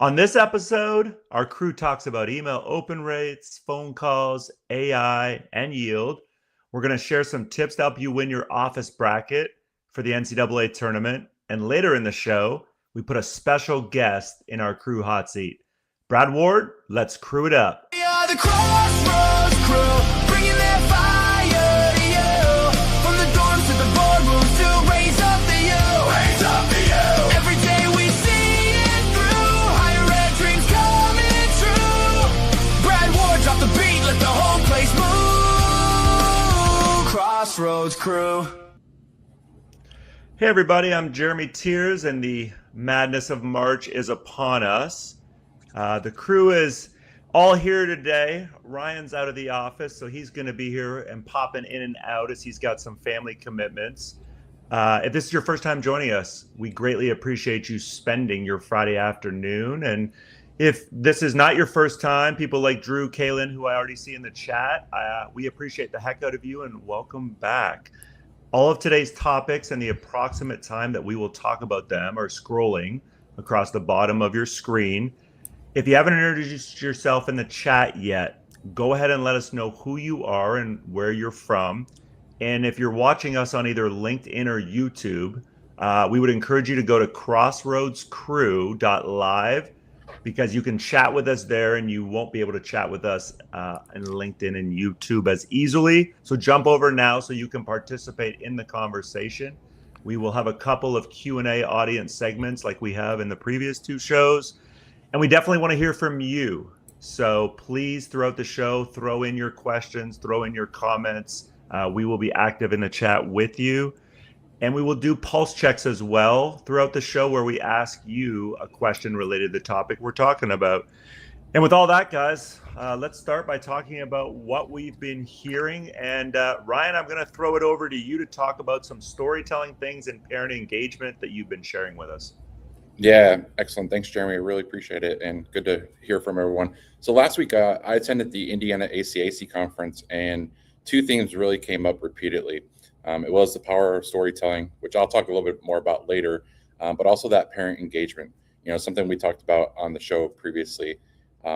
On this episode, our crew talks about email open rates, phone calls, AI, and yield. We're going to share some tips to help you win your office bracket for the NCAA tournament. And later in the show, we put a special guest in our crew hot seat. Brad Ward, let's crew it up. We are the Crossroads crew, bringing that fire to you. From the dorms to the boardrooms to raise up the U. Raise up the U. Every day we see it through. Higher ed dreams coming true. Brad Ward, drop the beat, let the whole place move. Crossroads crew. Hey everybody, I'm Jeremy Tears, and the madness of March is upon us. The crew is all here today. Ryan's out of the office, so he's going to be here and popping in and out as he's got some family commitments. If this is your first time joining us, we greatly appreciate you spending your Friday afternoon. And if this is not your first time, people like Drew, Kaylin, who I already see in the chat, we appreciate the heck out of you and welcome back. All of today's topics and the approximate time that we will talk about them are scrolling across the bottom of your screen. If you haven't introduced yourself in the chat yet, go ahead and let us know who you are and where you're from. And if you're watching us on either LinkedIn or YouTube, we would encourage you to go to crossroadscrew.live because you can chat with us there and you won't be able to chat with us in LinkedIn and YouTube as easily. So jump over now so you can participate in the conversation. We will have a couple of Q&A audience segments like we have in the previous two shows. And we definitely want to hear from you. So please, throughout the show, throw in your questions, throw in your comments. We will be active in the chat with you. And we will do pulse checks as well throughout the show where we ask you a question related to the topic we're talking about. And with all that, guys, let's start by talking about what we've been hearing. And Ryan, I'm going to throw it over to you to talk about some storytelling things and parent engagement that you've been sharing with us. Yeah, excellent. Thanks, Jeremy. I really appreciate it, and good to hear from everyone. So last week, I attended the Indiana ACAC conference, and two themes really came up repeatedly. It was the power of storytelling, which I'll talk a little bit more about later, but also that parent engagement, something we talked about on the show previously,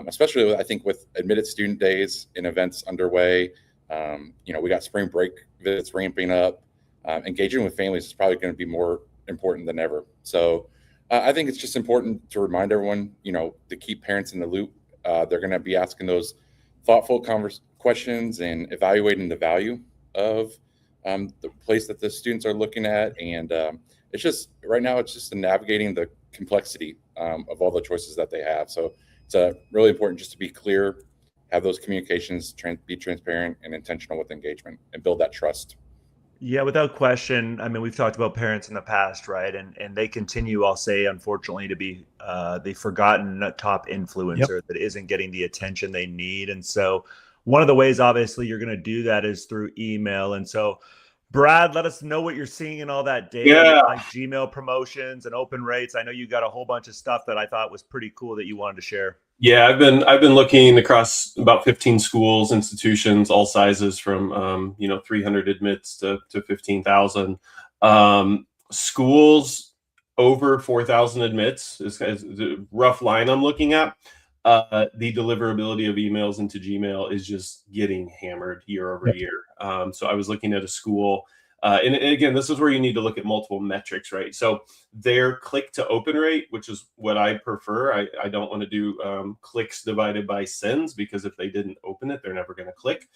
especially, I think, with admitted student days and events underway. We got spring break visits ramping up. Engaging with families is probably going to be more important than ever. So I think it's just important to remind everyone, to keep parents in the loop. They're going to be asking those thoughtful questions and evaluating the value of the place that the students are looking at. And it's just right now, it's just navigating the complexity of all the choices that they have. So it's really important just to be clear, have those communications, be transparent and intentional with engagement, and build that trust. Yeah, without question. I mean, we've talked about parents in the past, right? And they continue, I'll say, unfortunately, to be the forgotten top influencer that isn't getting the attention they need. And so one of the ways, obviously, you're going to do that is through email. And so, Brad, let us know what you're seeing in all that data, like Gmail promotions and open rates. I know you got a whole bunch of stuff that I thought was pretty cool that you wanted to share. Yeah, I've been looking across about 15 schools, institutions, all sizes from 300 admits to 15,000. Schools over 4,000 admits is the rough line I'm looking at. The deliverability of emails into Gmail is just getting hammered year over year. So I was looking at a school. And again, this is where you need to look at multiple metrics, right? So their click to open rate, which is what I prefer. I don't want to do clicks divided by sends, because if they didn't open it, they're never going to click.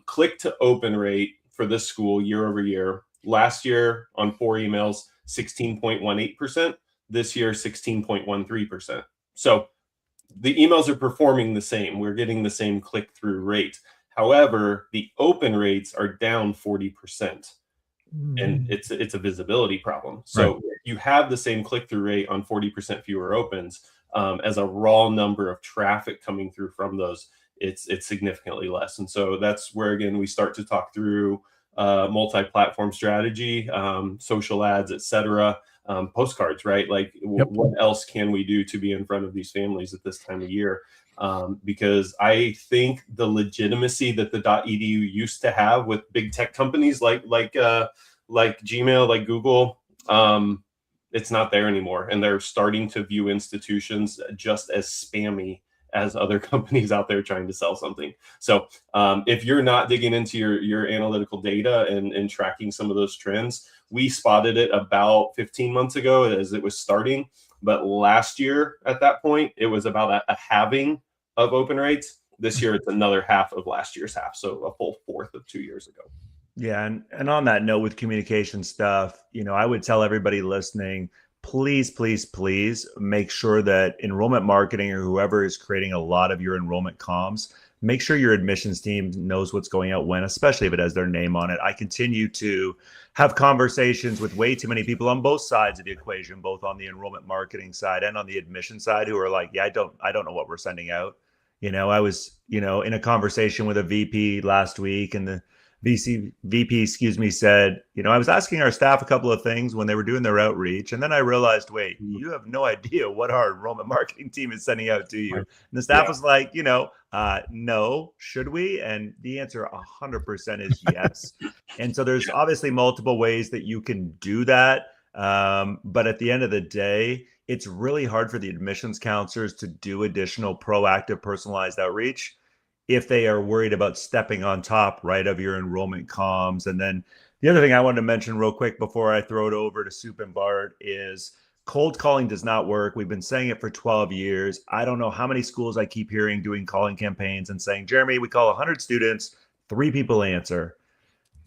Click to open rate for this school year over year. Last year on 4 emails, 16.18%. This year, 16.13%. So the emails are performing the same. We're getting the same click-through rate. However, the open rates are down 40%. And it's a visibility problem. So right. You have the same click-through rate on 40% fewer opens. As a raw number of traffic coming through from those, it's significantly less. And so that's where, again, we start to talk through multi-platform strategy, social ads, et cetera, postcards, right? Like what else can we do to be in front of these families at this time of year? Because I think the legitimacy that the .edu used to have with big tech companies like Gmail, like Google, It's not there anymore. And they're starting to view institutions just as spammy as other companies out there trying to sell something. So if you're not digging into your analytical data and tracking some of those trends, we spotted it about 15 months ago as it was starting. But last year at that point, it was about a halving of open rates. This year, it's another half of last year's half. So a full fourth of 2 years ago. Yeah, and on that note with communication stuff, I would tell everybody listening, please, please, please make sure that enrollment marketing or whoever is creating a lot of your enrollment comms, make sure your admissions team knows what's going out when, especially if it has their name on it. I continue to have conversations with way too many people on both sides of the equation, both on the enrollment marketing side and on the admission side, who are like, yeah, I don't know what we're sending out. I was, in a conversation with a VP last week, and the VP, said, I was asking our staff a couple of things when they were doing their outreach. And then I realized, wait, you have no idea what our enrollment marketing team is sending out to you. And the staff was like, no, should we? And the answer 100% is yes. And so there's obviously multiple ways that you can do that. But at the end of the day, it's really hard for the admissions counselors to do additional proactive personalized outreach if they are worried about stepping on top, right, of your enrollment comms. And then the other thing I wanted to mention real quick before I throw it over to Soup and Bart is cold calling does not work. We've been saying it for 12 years. I don't know how many schools I keep hearing doing calling campaigns and saying, Jeremy, we call 100 students, 3 people answer.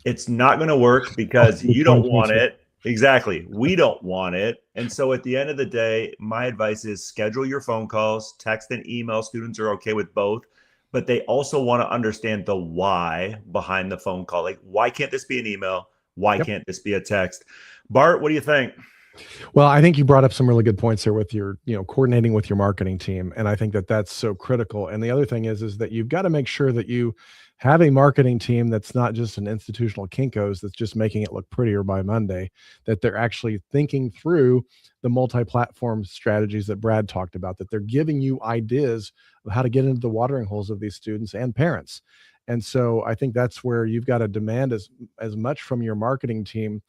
It's not going to work because you don't want it. Exactly. We don't want it. And so at the end of the day, my advice is schedule your phone calls, text and email. Students are okay with both. But they also want to understand the why behind the phone call. Like, why can't this be an email? Why can't this be a text? Bart, what do you think? Well, I think you brought up some really good points there with your, coordinating with your marketing team. And I think that that's so critical. And the other thing is that you've got to make sure that you have a marketing team that's not just an institutional Kinko's that's just making it look prettier by Monday, that they're actually thinking through the multi-platform strategies that Brad talked about, that they're giving you ideas of how to get into the watering holes of these students and parents. And so I think that's where you've got to demand as much from your marketing team.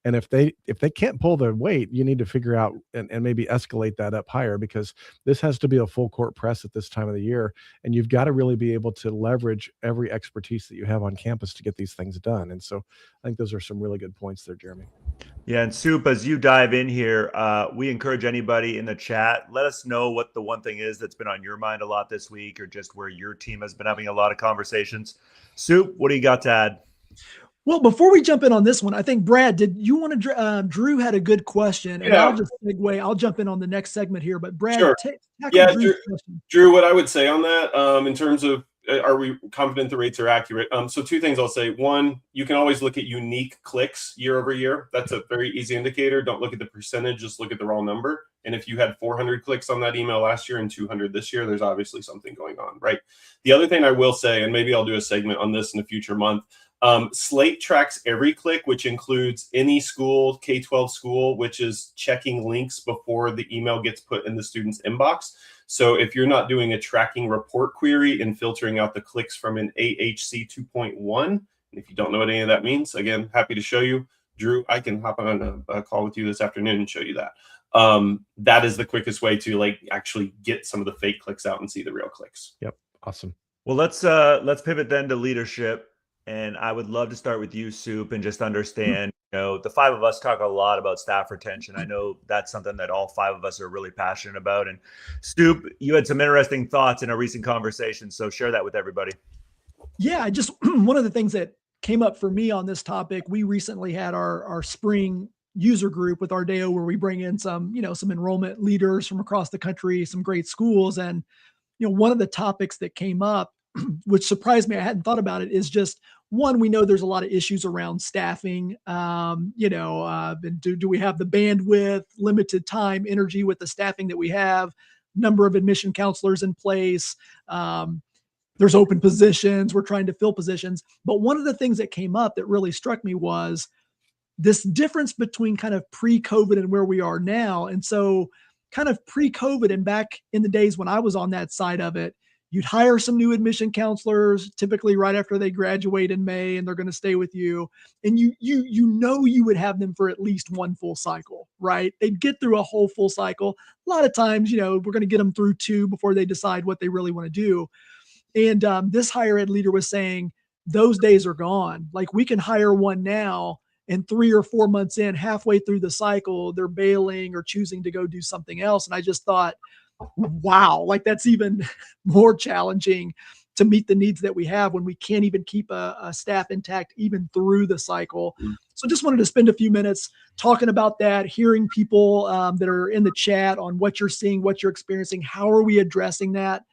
And if they can't pull their weight, you need to figure out and maybe escalate that up higher, because this has to be a full court press at this time of the year. And you've got to really be able to leverage every expertise that you have on campus to get these things done. And so I think those are some really good points there, Jeremy. Yeah, and Soup, as you dive in here, we encourage anybody in the chat, let us know what the one thing is that's been on your mind a lot this week, or just where your team has been having a lot of conversations. Soup, what do you got to add? Well, before we jump in on this one, I think, Brad, did you want to, Drew had a good question, and I'll just segue. I'll jump in on the next segment here, but Brad, sure. Drew, what I would say on that, in terms of, are we confident the rates are accurate? So 2 things I'll say. One, you can always look at unique clicks year over year. That's a very easy indicator. Don't look at the percentage, just look at the raw number. And if you had 400 clicks on that email last year and 200 this year, there's obviously something going on, right? The other thing I will say, and maybe I'll do a segment on this in a future month, Slate tracks every click, which includes any school, K-12 school, which is checking links before the email gets put in the student's inbox. So if you're not doing a tracking report query and filtering out the clicks from an AHC 2.1, and if you don't know what any of that means, again, happy to show you. Drew, I can hop on a call with you this afternoon and show you that. That is the quickest way to actually get some of the fake clicks out and see the real clicks. Yep. Awesome. Well, let's pivot then to leadership. And I would love to start with you, Soup, and just understand, the 5 of us talk a lot about staff retention. I know that's something that all 5 of us are really passionate about. And Soup, you had some interesting thoughts in a recent conversation, so share that with everybody. Yeah, just one of the things that came up for me on this topic, we recently had our spring user group with Ardeo, where we bring in some enrollment leaders from across the country, some great schools. And, one of the topics that came up, which surprised me, I hadn't thought about it, is just, one, we know there's a lot of issues around staffing. Do we have the bandwidth, limited time, energy with the staffing that we have, number of admission counselors in place. There's open positions. We're trying to fill positions. But one of the things that came up that really struck me was this difference between kind of pre-COVID and where we are now. And so kind of pre-COVID and back in the days when I was on that side of it, you'd hire some new admission counselors, typically right after they graduate in May, and they're going to stay with you. And you would have them for at least one full cycle. right? They'd get through a whole full cycle. A lot of times, we're going to get them through 2 before they decide what they really want to do. And this higher ed leader was saying those days are gone. Like, we can hire one now, and 3 or 4 months in, halfway through the cycle, they're bailing or choosing to go do something else. And I just thought, wow, like, that's even more challenging to meet the needs that we have when we can't even keep a staff intact even through the cycle. So just wanted to spend a few minutes talking about that, hearing people that are in the chat on what you're seeing, what you're experiencing. How are we addressing that?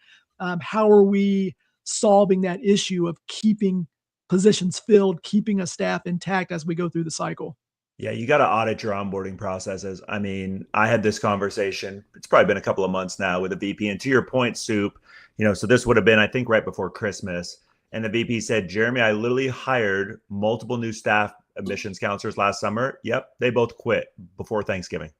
How are we solving that issue of keeping positions filled, keeping a staff intact as we go through the cycle? Yeah, you got to audit your onboarding processes. I mean, I had this conversation, it's probably been a couple of months now, with a VP. And to your point, Soup, so this would have been, I think, right before Christmas. And the VP said, Jeremy, I literally hired multiple new staff admissions counselors last summer. Yep, they both quit before Thanksgiving.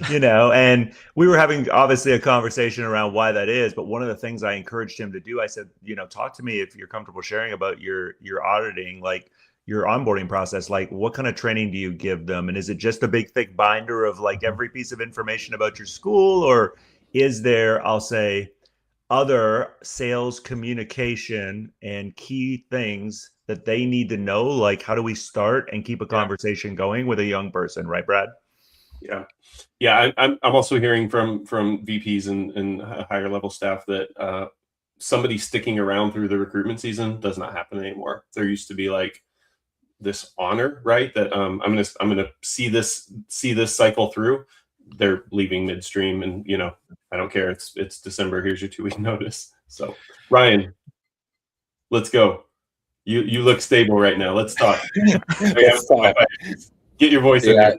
And we were having obviously a conversation around why that is. But one of the things I encouraged him to do, I said, talk to me if you're comfortable sharing about your auditing, like your onboarding process. Like, what kind of training do you give them? And is it just a big thick binder of like every piece of information about your school? Or is there, I'll say, other sales communication and key things that they need to know? Like, how do we start and keep a conversation going with a young person, right, Brad? Yeah. I'm also hearing from VPs and higher level staff that somebody sticking around through the recruitment season does not happen anymore. There used to be like this honor, right? That I'm gonna see this cycle through. They're leaving midstream, and I don't care. It's December. Here's your 2-week notice. So Ryan, let's go. You look stable right now. Let's talk. Get your voice in there.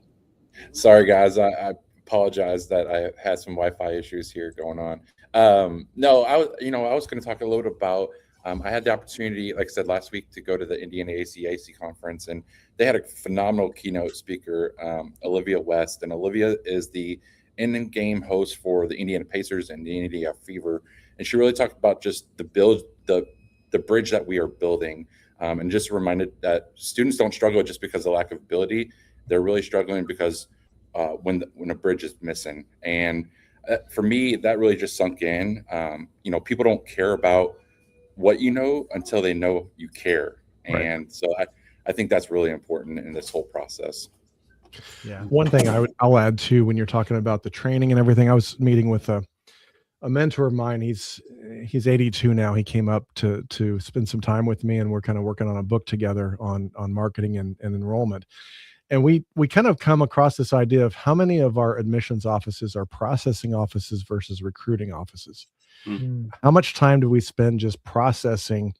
Sorry, guys. I apologize that I had some Wi-Fi issues here going on. No, I was going to talk a little bit about. I had the opportunity, like I said last week, to go to the Indiana ACAC conference, and they had a phenomenal keynote speaker, Olivia West, and Olivia is the in-game host for the Indiana Pacers and the Indiana Fever, and she really talked about just the bridge that we are building, and just reminded that students don't struggle just because of lack of ability. They're really struggling because when a bridge is missing, and for me, that really just sunk in. People don't care about what you know until they know you care. Right. And so I think that's really important in this whole process. Yeah. One thing I'll add too, when you're talking about the training and everything, I was meeting with a mentor of mine. He's 82 now. He came up to spend some time with me, and we're kind of working on a book together on marketing and enrollment. And we kind of come across this idea of how many of our admissions offices are processing offices versus recruiting offices. Mm-hmm. How much time do we spend just processing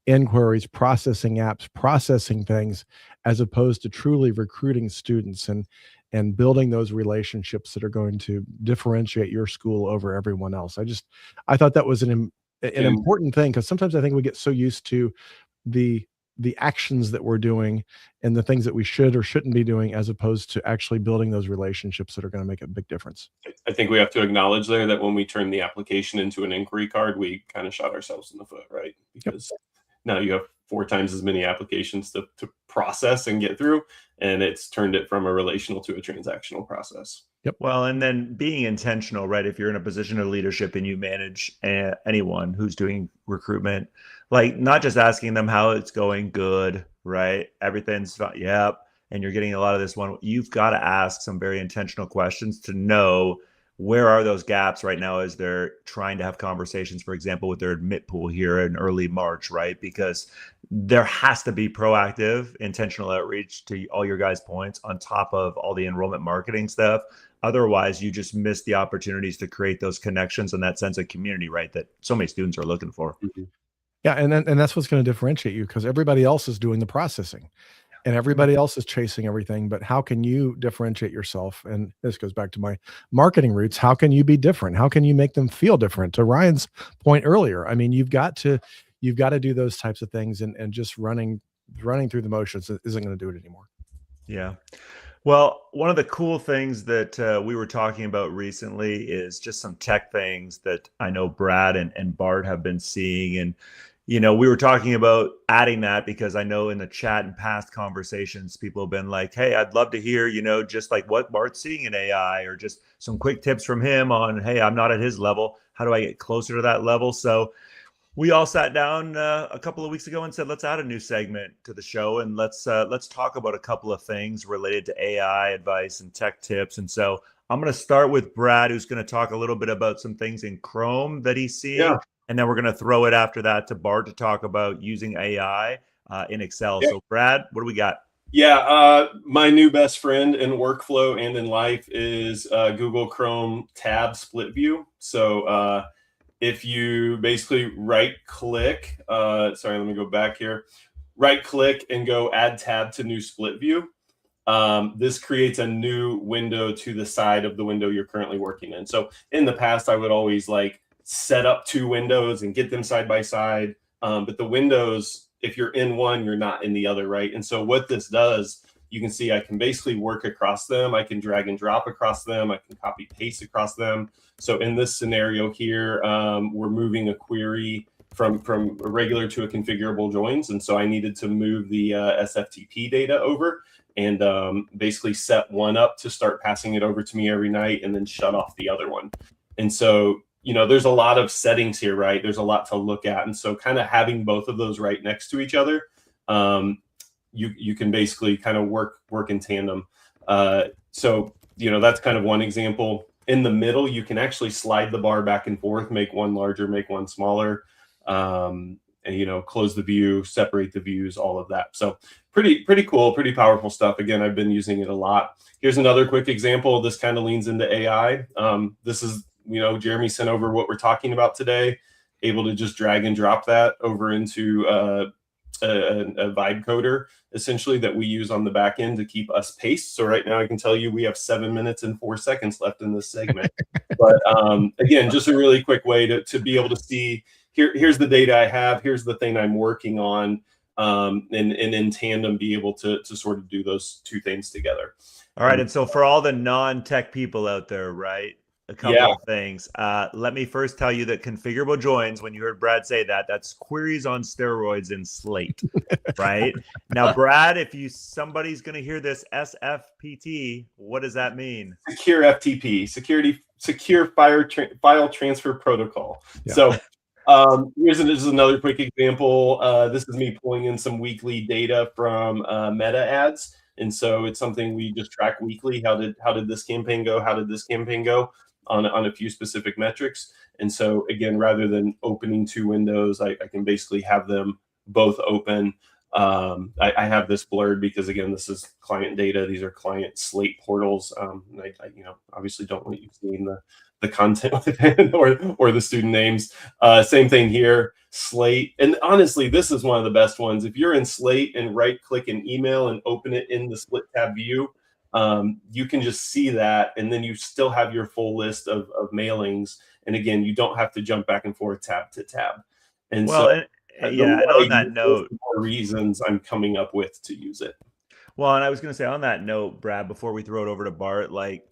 inquiries, processing apps, processing things, as opposed to truly recruiting students and building those relationships that are going to differentiate your school over everyone else? I thought that was an important thing, because sometimes I think we get so used to the actions that we're doing and the things that we should or shouldn't be doing, as opposed to actually building those relationships that are going to make a big difference. I think we have to acknowledge there that when we turn the application into an inquiry card, we kind of shot ourselves in the foot, right? Because now you have 4 times as many applications to process and get through, and it's turned it from a relational to a transactional process. Yep. Well, and then being intentional, right? If you're in a position of leadership and you manage anyone who's doing recruitment, like not just asking them how it's going, good, right? Everything's fine, yep. And you're getting a lot of this one. You've got to ask some very intentional questions to know where are those gaps right now as they're trying to have conversations, for example, with their admit pool here in early March, right? Because there has to be proactive, intentional outreach, to all your guys' points, on top of all the enrollment marketing stuff. Otherwise, you just miss the opportunities to create those connections and that sense of community, right, that so many students are looking for. Mm-hmm. Yeah, and that's what's going to differentiate you, because everybody else is doing the processing. And everybody else is chasing everything, but how can you differentiate yourself? And this goes back to my marketing roots. How can you be different? How can you make them feel different? To Ryan's point earlier, I mean, you've got to do those types of things, and just running through the motions isn't going to do it anymore. Yeah. Well, one of the cool things that we were talking about recently is just some tech things that I know Brad and Bart have been seeing. And we were talking about adding that because I know in the chat and past conversations, people have been like, hey, I'd love to hear, just like what Bart's seeing in AI, or just some quick tips from him on, hey, I'm not at his level. How do I get closer to that level? So we all sat down a couple of weeks ago and said, let's add a new segment to the show, and let's talk about a couple of things related to AI advice and tech tips. And so I'm going to start with Brad, who's going to talk a little bit about some things in Chrome that he's seeing. Yeah. And then we're going to throw it after that to Bart to talk about using AI in Excel. Yeah. So Brad, what do we got? Yeah, my new best friend in workflow and in life is Google Chrome tab split view. So if you basically right click, sorry, let me go back here, right click and go add tab to new split view. This creates a new window to the side of the window you're currently working in. So in the past, I would always like set up two windows and get them side by side. But the windows, if you're in one, you're not in the other, right? And so what this does, you can see I can basically work across them. I can drag and drop across them. I can copy paste across them. So in this scenario here, we're moving a query from a regular to a configurable joins. And so I needed to move the SFTP data over and basically set one up to start passing it over to me every night and then shut off the other one. And so, there's a lot of settings here, right? There's a lot to look at. And so kind of having both of those right next to each other, you can basically kind of work in tandem. So, that's kind of one example. In the middle, you can actually slide the bar back and forth, make one larger, make one smaller, and, close the view, separate the views, all of that. So pretty cool, pretty powerful stuff. Again, I've been using it a lot. Here's another quick example. This kind of leans into AI. This is, Jeremy sent over what we're talking about today, able to just drag and drop that over into a vibe coder, essentially, that we use on the back end to keep us paced. So right now I can tell you we have 7 minutes and 4 seconds left in this segment. But again, just a really quick way to be able to see, here's the data I have, here's the thing I'm working on, and in tandem be able to sort of do those two things together. All right. And so for all the non-tech people out there, right, a couple of things. Let me first tell you that configurable joins, when you heard Brad say that, that's queries on steroids in Slate, right? Now, Brad, if somebody's going to hear this SFPT, what does that mean? Secure FTP, secure file transfer protocol. Yeah. So here's another quick example. This is me pulling in some weekly data from Meta ads. And so it's something we just track weekly. How did this campaign go? How did this campaign go on a few specific metrics? And so again, rather than opening two windows, I can basically have them both open. I have this blurred because again, this is client data. These are client Slate portals. And I obviously don't want you seeing the content within or the student names. Same thing here, Slate. And honestly, this is one of the best ones. If you're in Slate and right click an email and open it in the split tab view, you can just see that. And then you still have your full list of mailings. And again, you don't have to jump back and forth tab to tab. And and on that note, more reasons I'm coming up with to use it. Well, and I was going to say on that note, Brad, before we throw it over to Bart, like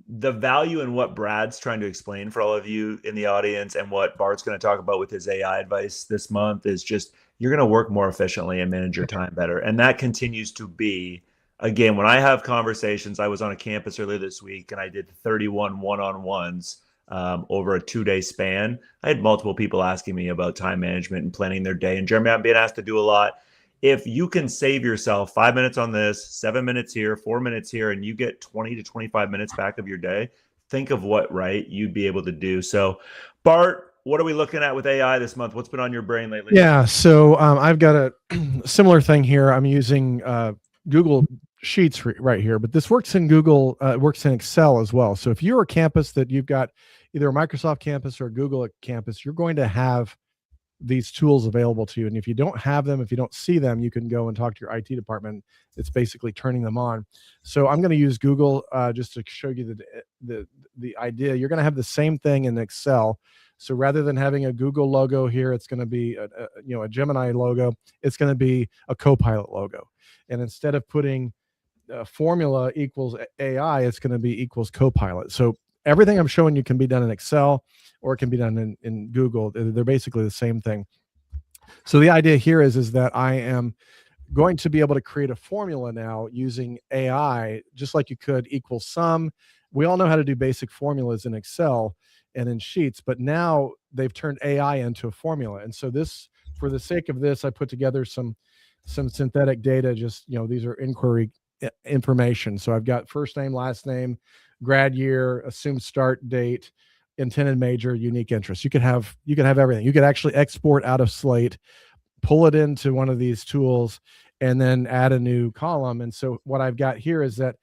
the value in what Brad's trying to explain for all of you in the audience and what Bart's going to talk about with his AI advice this month is just you're going to work more efficiently and manage your time better. And that continues to be, again, when I have conversations, I was on a campus earlier this week and I did 31 one-on-ones over a 2-day span. I had multiple people asking me about time management and planning their day. And Jeremy, I'm being asked to do a lot. If you can save yourself 5 minutes on this, 7 minutes here, 4 minutes here, and you get 20 to 25 minutes back of your day, think of what, right, you'd be able to do. So, Bart, what are we looking at with AI this month? What's been on your brain lately? Yeah, so I've got a similar thing here. I'm using Google Sheets right here, but this works in Google, works in Excel as well. So if you're a campus that you've got either a Microsoft campus or a Google campus, you're going to have these tools available to you. And if you don't have them, if you don't see them, you can go and talk to your IT department. It's basically turning them on. So I'm going to use Google just to show you the idea. You're going to have the same thing in Excel. So rather than having a Google logo here, it's going to be a Gemini logo. It's going to be a Copilot logo. And instead of putting formula equals AI, it's going to be equals Copilot. So everything I'm showing you can be done in Excel or it can be done in Google. They're basically the same thing. So the idea here is that I am going to be able to create a formula now using AI, just like you could equal sum. We all know how to do basic formulas in Excel and in Sheets, but now they've turned AI into a formula. And so this, for the sake of this, I put together some synthetic data. Just, these are inquiry information. So I've got first name, last name, grad year, assumed start date, intended major, unique interest. You could have everything. You could actually export out of Slate, pull it into one of these tools, and then add a new column. And so what I've got here is that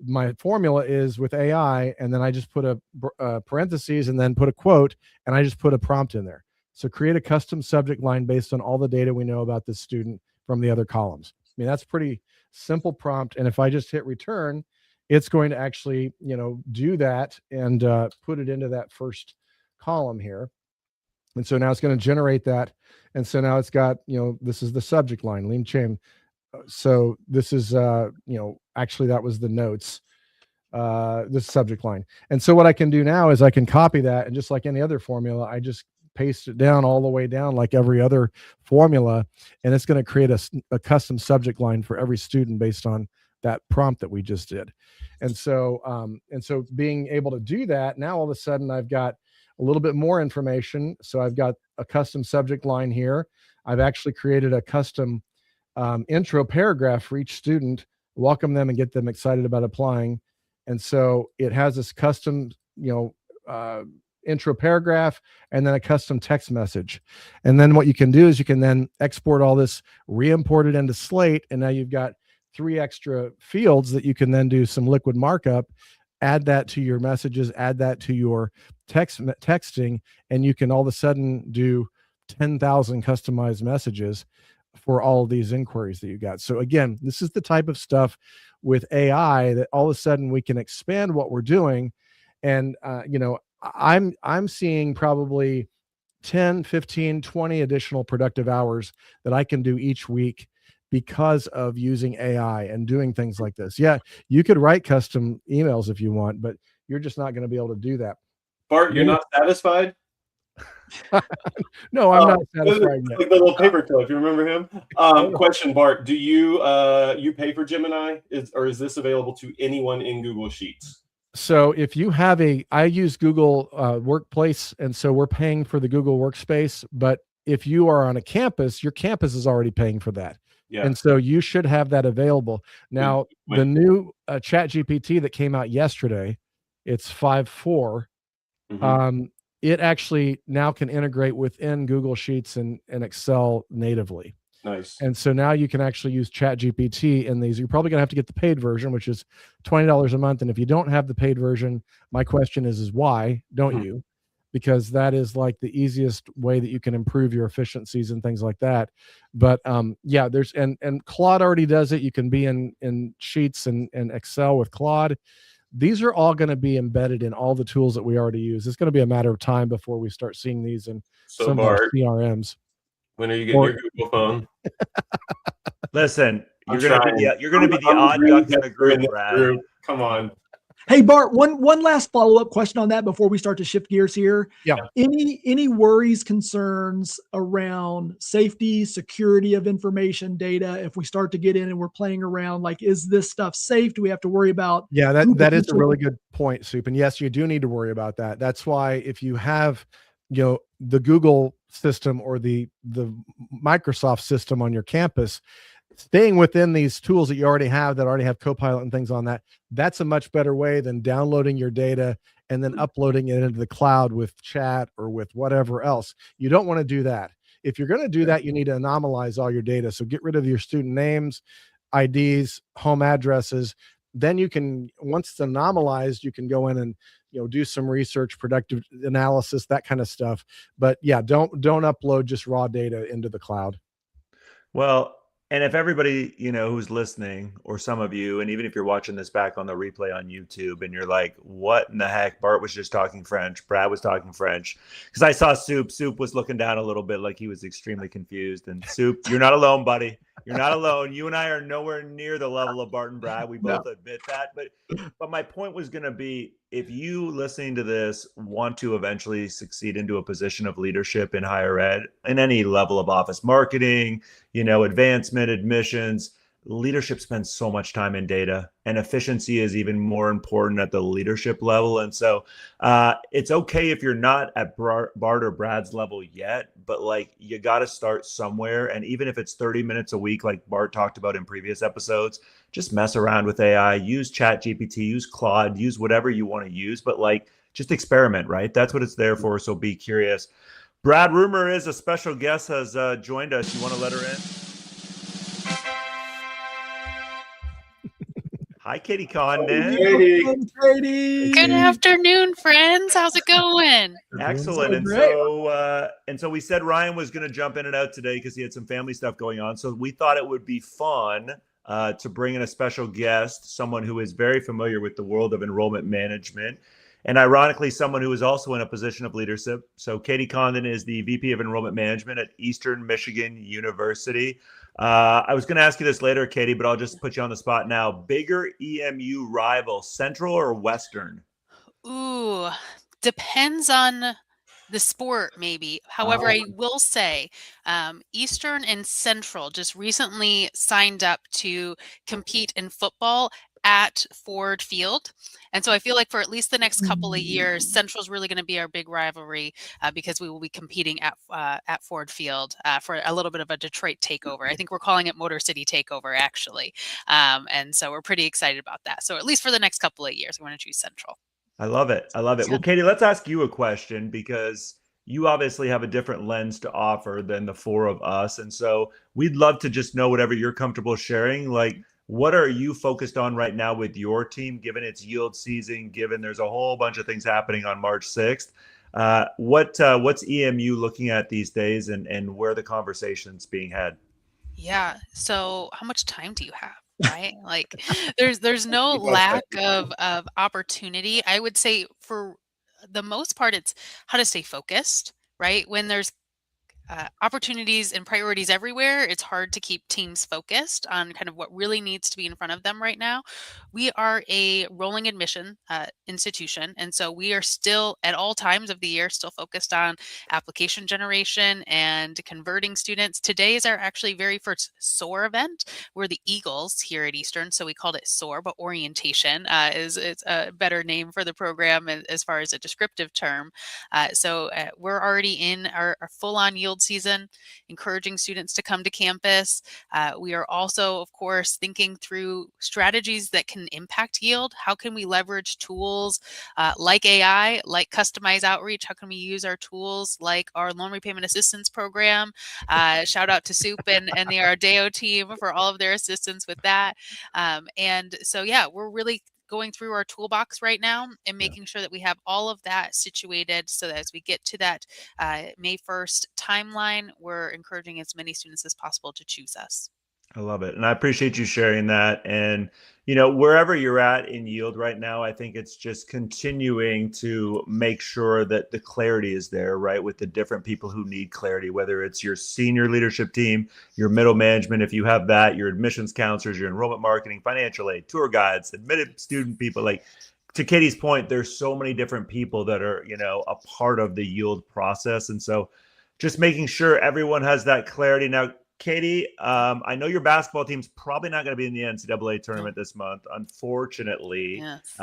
my formula is with AI, and then I just put a parentheses and then put a quote, and I just put a prompt in there. So create a custom subject line based on all the data we know about this student from the other columns. I mean, that's pretty simple prompt. And if I just hit return, it's going to actually, do that and put it into that first column here. And so now it's going to generate that. And so now it's got, this is the subject line, Lim Chen. So this is, actually that was the notes, this subject line. And so what I can do now is I can copy that, and just like any other formula, I just paste it down all the way down like every other formula, and it's going to create a custom subject line for every student based on that prompt that we just did. And so being able to do that, now all of a sudden I've got a little bit more information. So I've got a custom subject line here. I've actually created a custom intro paragraph for each student, welcome them and get them excited about applying. And so it has this custom, intro paragraph, and then a custom text message. And then what you can do is you can then export all this, re-import it into Slate, and now you've got 3 extra fields that you can then do some liquid markup, add that to your messages, add that to your texting, and you can all of a sudden do 10,000 customized messages for all of these inquiries that you got. So again, this is the type of stuff with AI that all of a sudden we can expand what we're doing. And, I'm seeing probably 10, 15, 20 additional productive hours that I can do each week because of using AI and doing things like this. Yeah, you could write custom emails if you want, but you're just not going to be able to do that. Bart, you're not satisfied? No, I'm not satisfied yet. Like the little paper clip, you remember him? Question, Bart, do you pay for Gemini, or is this available to anyone in Google Sheets? So if you have I use Google Workplace, and so we're paying for the Google Workspace, but if you are on a campus, your campus is already paying for that. Yeah. And so you should have that available. Now, the new ChatGPT that came out yesterday, it's 5.4. Mm-hmm. It actually now can integrate within Google Sheets and Excel natively. Nice. And so now you can actually use ChatGPT in these. You're probably going to have to get the paid version, which is $20 a month. And if you don't have the paid version, my question is why don't you? Because that is like the easiest way that you can improve your efficiencies and things like that. But yeah, there's and Claude already does it. You can be in Sheets and Excel with Claude. These are all going to be embedded in all the tools that we already use. It's going to be a matter of time before we start seeing these in some of our CRMs. When are you getting your Google phone? Listen, you're gonna be the odd duck in the group, Brad. Come on. Hey Bart, one last follow-up question on that before we start to shift gears here. Yeah. Any worries, concerns around safety, security of information data if we start to get in and we're playing around? Like, is this stuff safe? Do we have to worry about? Yeah, that is a really good point, Soup. And yes, you do need to worry about that. That's why if you have, the Google system or the Microsoft system on your campus, staying within these tools that you already have that already have Copilot and things on that, that's a much better way than downloading your data and then uploading it into the cloud with chat or with whatever else. You don't want to do that. If you're going to do that, you need to anomalize all your data. So get rid of your student names, IDs, home addresses. Then you can, once it's anomalized, you can go in and do some research, productive analysis, that kind of stuff. But yeah, don't upload just raw data into the cloud. Well, and if everybody, who's listening, or some of you, and even if you're watching this back on the replay on YouTube and you're like, what in the heck? Bart was just talking French. Brad was talking French. Because I saw Soup was looking down a little bit like he was extremely confused. And Soup, you're not alone, buddy. You're not alone. You and I are nowhere near the level of Bart and Brad. We No. both admit that. But my point was going to be, if you listening to this want to eventually succeed into a position of leadership in higher ed, in any level of office marketing, advancement, admissions, leadership spends so much time in data, and efficiency is even more important at the leadership level. And so it's okay if you're not at Bart or Brad's level yet, but you got to start somewhere. And even if it's 30 minutes a week, like Bart talked about in previous episodes, just mess around with AI, use ChatGPT, use Claude, use whatever you want to use, but just experiment, right? That's what it's there for. So be curious. Brad, rumor is a special guest has joined us. You want to let her in? Hi, Katie Condon. Katie. Good afternoon, friends. How's it going? Excellent. So And so we said Ryan was going to jump in and out today because he had some family stuff going on. So we thought it would be fun to bring in a special guest, someone who is very familiar with the world of enrollment management, and ironically, someone who is also in a position of leadership. So Katie Condon is the VP of Enrollment Management at Eastern Michigan University. I was going to ask you this later, Katie, but I'll just put you on the spot now. Bigger EMU rival, Central or Western? Ooh, depends on the sport, maybe. However, I will say Eastern and Central just recently signed up to compete in football at Ford Field. And so I feel like for at least the next couple of years, Central's really going to be our big rivalry because we will be competing at Ford Field for a little bit of a Detroit takeover. I think we're calling it Motor City Takeover, actually. And so we're pretty excited about that. So at least for the next couple of years, we want to choose Central. I love it. I love it. Well, Katie, let's ask you a question because you obviously have a different lens to offer than the four of us. And so we'd love to just know whatever you're comfortable sharing. What are you focused on right now with your team, given it's yield season, given there's a whole bunch of things happening on March 6th? What's EMU looking at these days and where the conversation's being had? Yeah. So how much time do you have? Right? There's no lack of opportunity. I would say for the most part, it's how to stay focused, right? When there's opportunities and priorities everywhere, it's hard to keep teams focused on kind of what really needs to be in front of them right now. We are a rolling admission institution, and so we are still at all times of the year still focused on application generation and converting students. Today is our actually very first SOAR event. We're the Eagles here at Eastern, so we called it SOAR, but orientation is a better name for the program as far as a descriptive term. So we're already in our full-on yield season, encouraging students to come to campus. We are also, of course, thinking through strategies that can impact yield. How can we leverage tools like AI, like customized outreach? How can we use our tools like our loan repayment assistance program? Shout out to Soup and the Ardeo team for all of their assistance with that. And so, yeah, we're really going through our toolbox right now and making sure that we have all of that situated so that as we get to that May 1st timeline, we're encouraging as many students as possible to choose us. I love it. And I appreciate you sharing that. And, wherever you're at in yield right now, I think it's just continuing to make sure that the clarity is there, right? With the different people who need clarity, whether it's your senior leadership team, your middle management, if you have that, your admissions counselors, your enrollment marketing, financial aid, tour guides, admitted student people. To Katie's point, there's so many different people that are, a part of the yield process. And so just making sure everyone has that clarity. Now, Katie, I know your basketball team's probably not going to be in the NCAA tournament this month, unfortunately. Yes.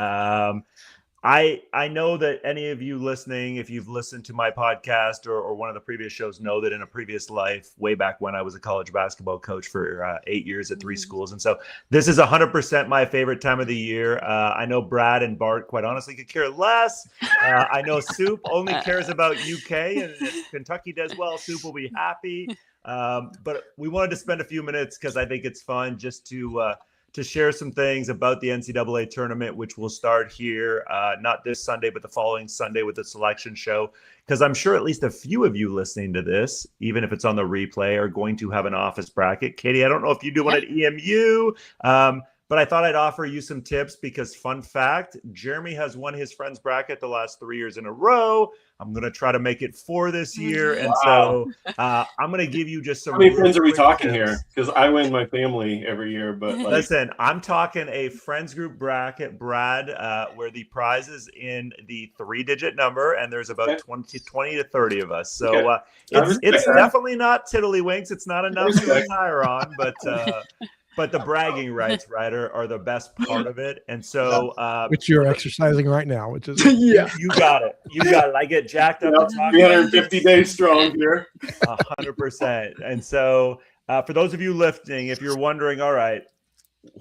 I know that any of you listening, if you've listened to my podcast or one of the previous shows, know that in a previous life, way back when I was a college basketball coach for 8 years at 3 schools. And so this is 100% my favorite time of the year. I know Brad and Bart, quite honestly, could care less. I know Soup only cares about UK, and if Kentucky does well, Soup will be happy. But we wanted to spend a few minutes because I think it's fun just to share some things about the NCAA tournament, which will start here, not this Sunday, but the following Sunday with the selection show. Because I'm sure at least a few of you listening to this, even if it's on the replay, are going to have an office bracket. Katie, I don't know if you do one at EMU, But I thought I'd offer you some tips because, fun fact, Jeremy has won his friends bracket the last 3 years in a row. I'm going to try to make it 4 this year. And so I'm going to give you just some. How many friends are we quick talking tips. here? Because I win my family every year, but like, Listen, I'm talking a friends group bracket, Brad, where the prize is in the 3-digit number, and there's about 20 to 30 of us. So it's definitely not tiddlywinks. It's not enough to retire on, but the bragging rights, right, are the best part of it. And so which you're exercising right now, which is Yeah. you got it. You got it. I get jacked up to talk 350 days strong here. 100%. And so for those of you listening, if you're wondering, all right,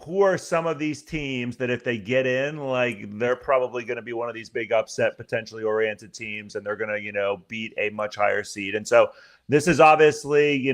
who are some of these teams that if they get in, like they're probably going to be one of these big upset, potentially oriented teams, and they're going to, beat a much higher seed. And so this is obviously,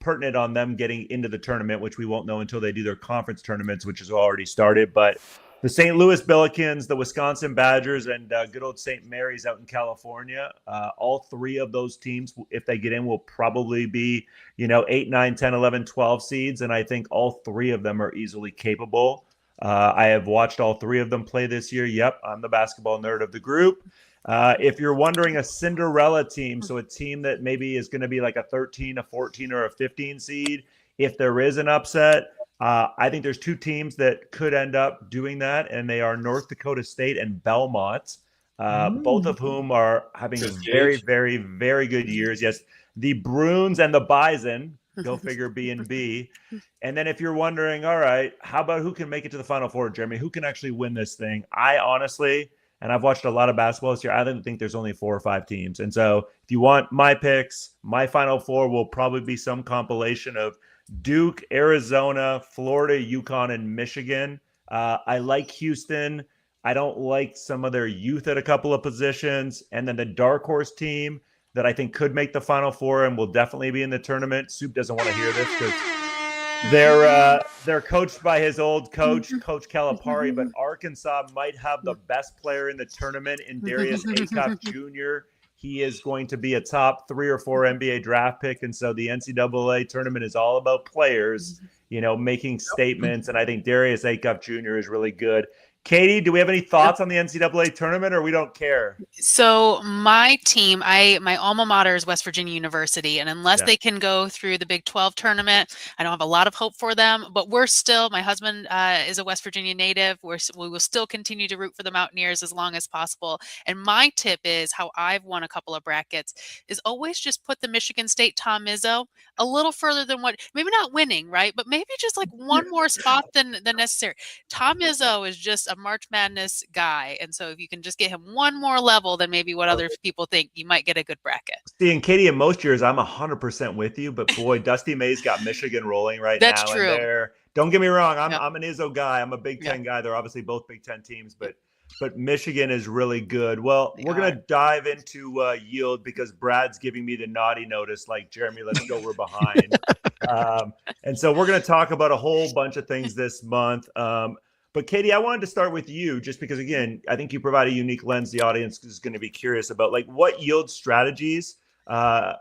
pertinent on them getting into the tournament, which we won't know until they do their conference tournaments, which has already started. But the St. Louis Billikens, the Wisconsin Badgers, and good old St. Mary's out in California, all 3 of those teams, if they get in, will probably be, 8, 9, 10, 11, 12 seeds. And I think all 3 of them are easily capable. I have watched all 3 of them play this year. Yep, I'm the basketball nerd of the group. If you're wondering, a Cinderella team, so a team that maybe is going to be like a 13, a 14, or a 15 seed, if there is an upset, I think there's 2 teams that could end up doing that, and they are North Dakota State and Belmont, both of whom are having very, very, very good years. Yes, the Bruins and the Bison, go figure, B and B. And then if you're wondering, all right, how about who can make it to the Final Four, Jeremy? Who can actually win this thing? I honestly, and I've watched a lot of basketball this year, I don't think there's only 4 or 5 teams. And so if you want my picks, my Final Four will probably be some compilation of Duke, Arizona, Florida, UConn, and Michigan. I like Houston. I don't like some of their youth at a couple of positions. And then the dark horse team that I think could make the Final Four and will definitely be in the tournament. Soup doesn't want to hear this because they're coached by his old coach, Coach Calipari, but Arkansas might have the best player in the tournament in Darius Acuff Jr. He is going to be a top 3 or 4 NBA draft pick. And so the NCAA tournament is all about players, making statements. And I think Darius Acuff Jr. is really good. Katie, do we have any thoughts on the NCAA tournament, or we don't care? So my team, my alma mater is West Virginia University, and unless they can go through the Big 12 tournament, I don't have a lot of hope for them. But we're still, my husband is a West Virginia native. We will still continue to root for the Mountaineers as long as possible. And my tip is how I've won a couple of brackets is always just put the Michigan State Tom Izzo a little further than what, maybe not winning, right? But maybe just like one more spot than necessary. Tom Izzo is just a March Madness guy, and so if you can just get him one more level than maybe what other people think, you might get a good bracket. See, and Katie, in most years, I'm 100% with you, but boy, Dusty May's got Michigan rolling right now. That's true. And don't get me wrong, I'm an Izzo guy. I'm a Big Ten guy. They're obviously both Big Ten teams, but Michigan is really good. Well, we're going to dive into yield because Brad's giving me the naughty notice, like, Jeremy, let's go, we're behind. And so we're going to talk about a whole bunch of things this month. But Katie, I wanted to start with you just because, again, I think you provide a unique lens the audience is going to be curious about, like what yield strategies,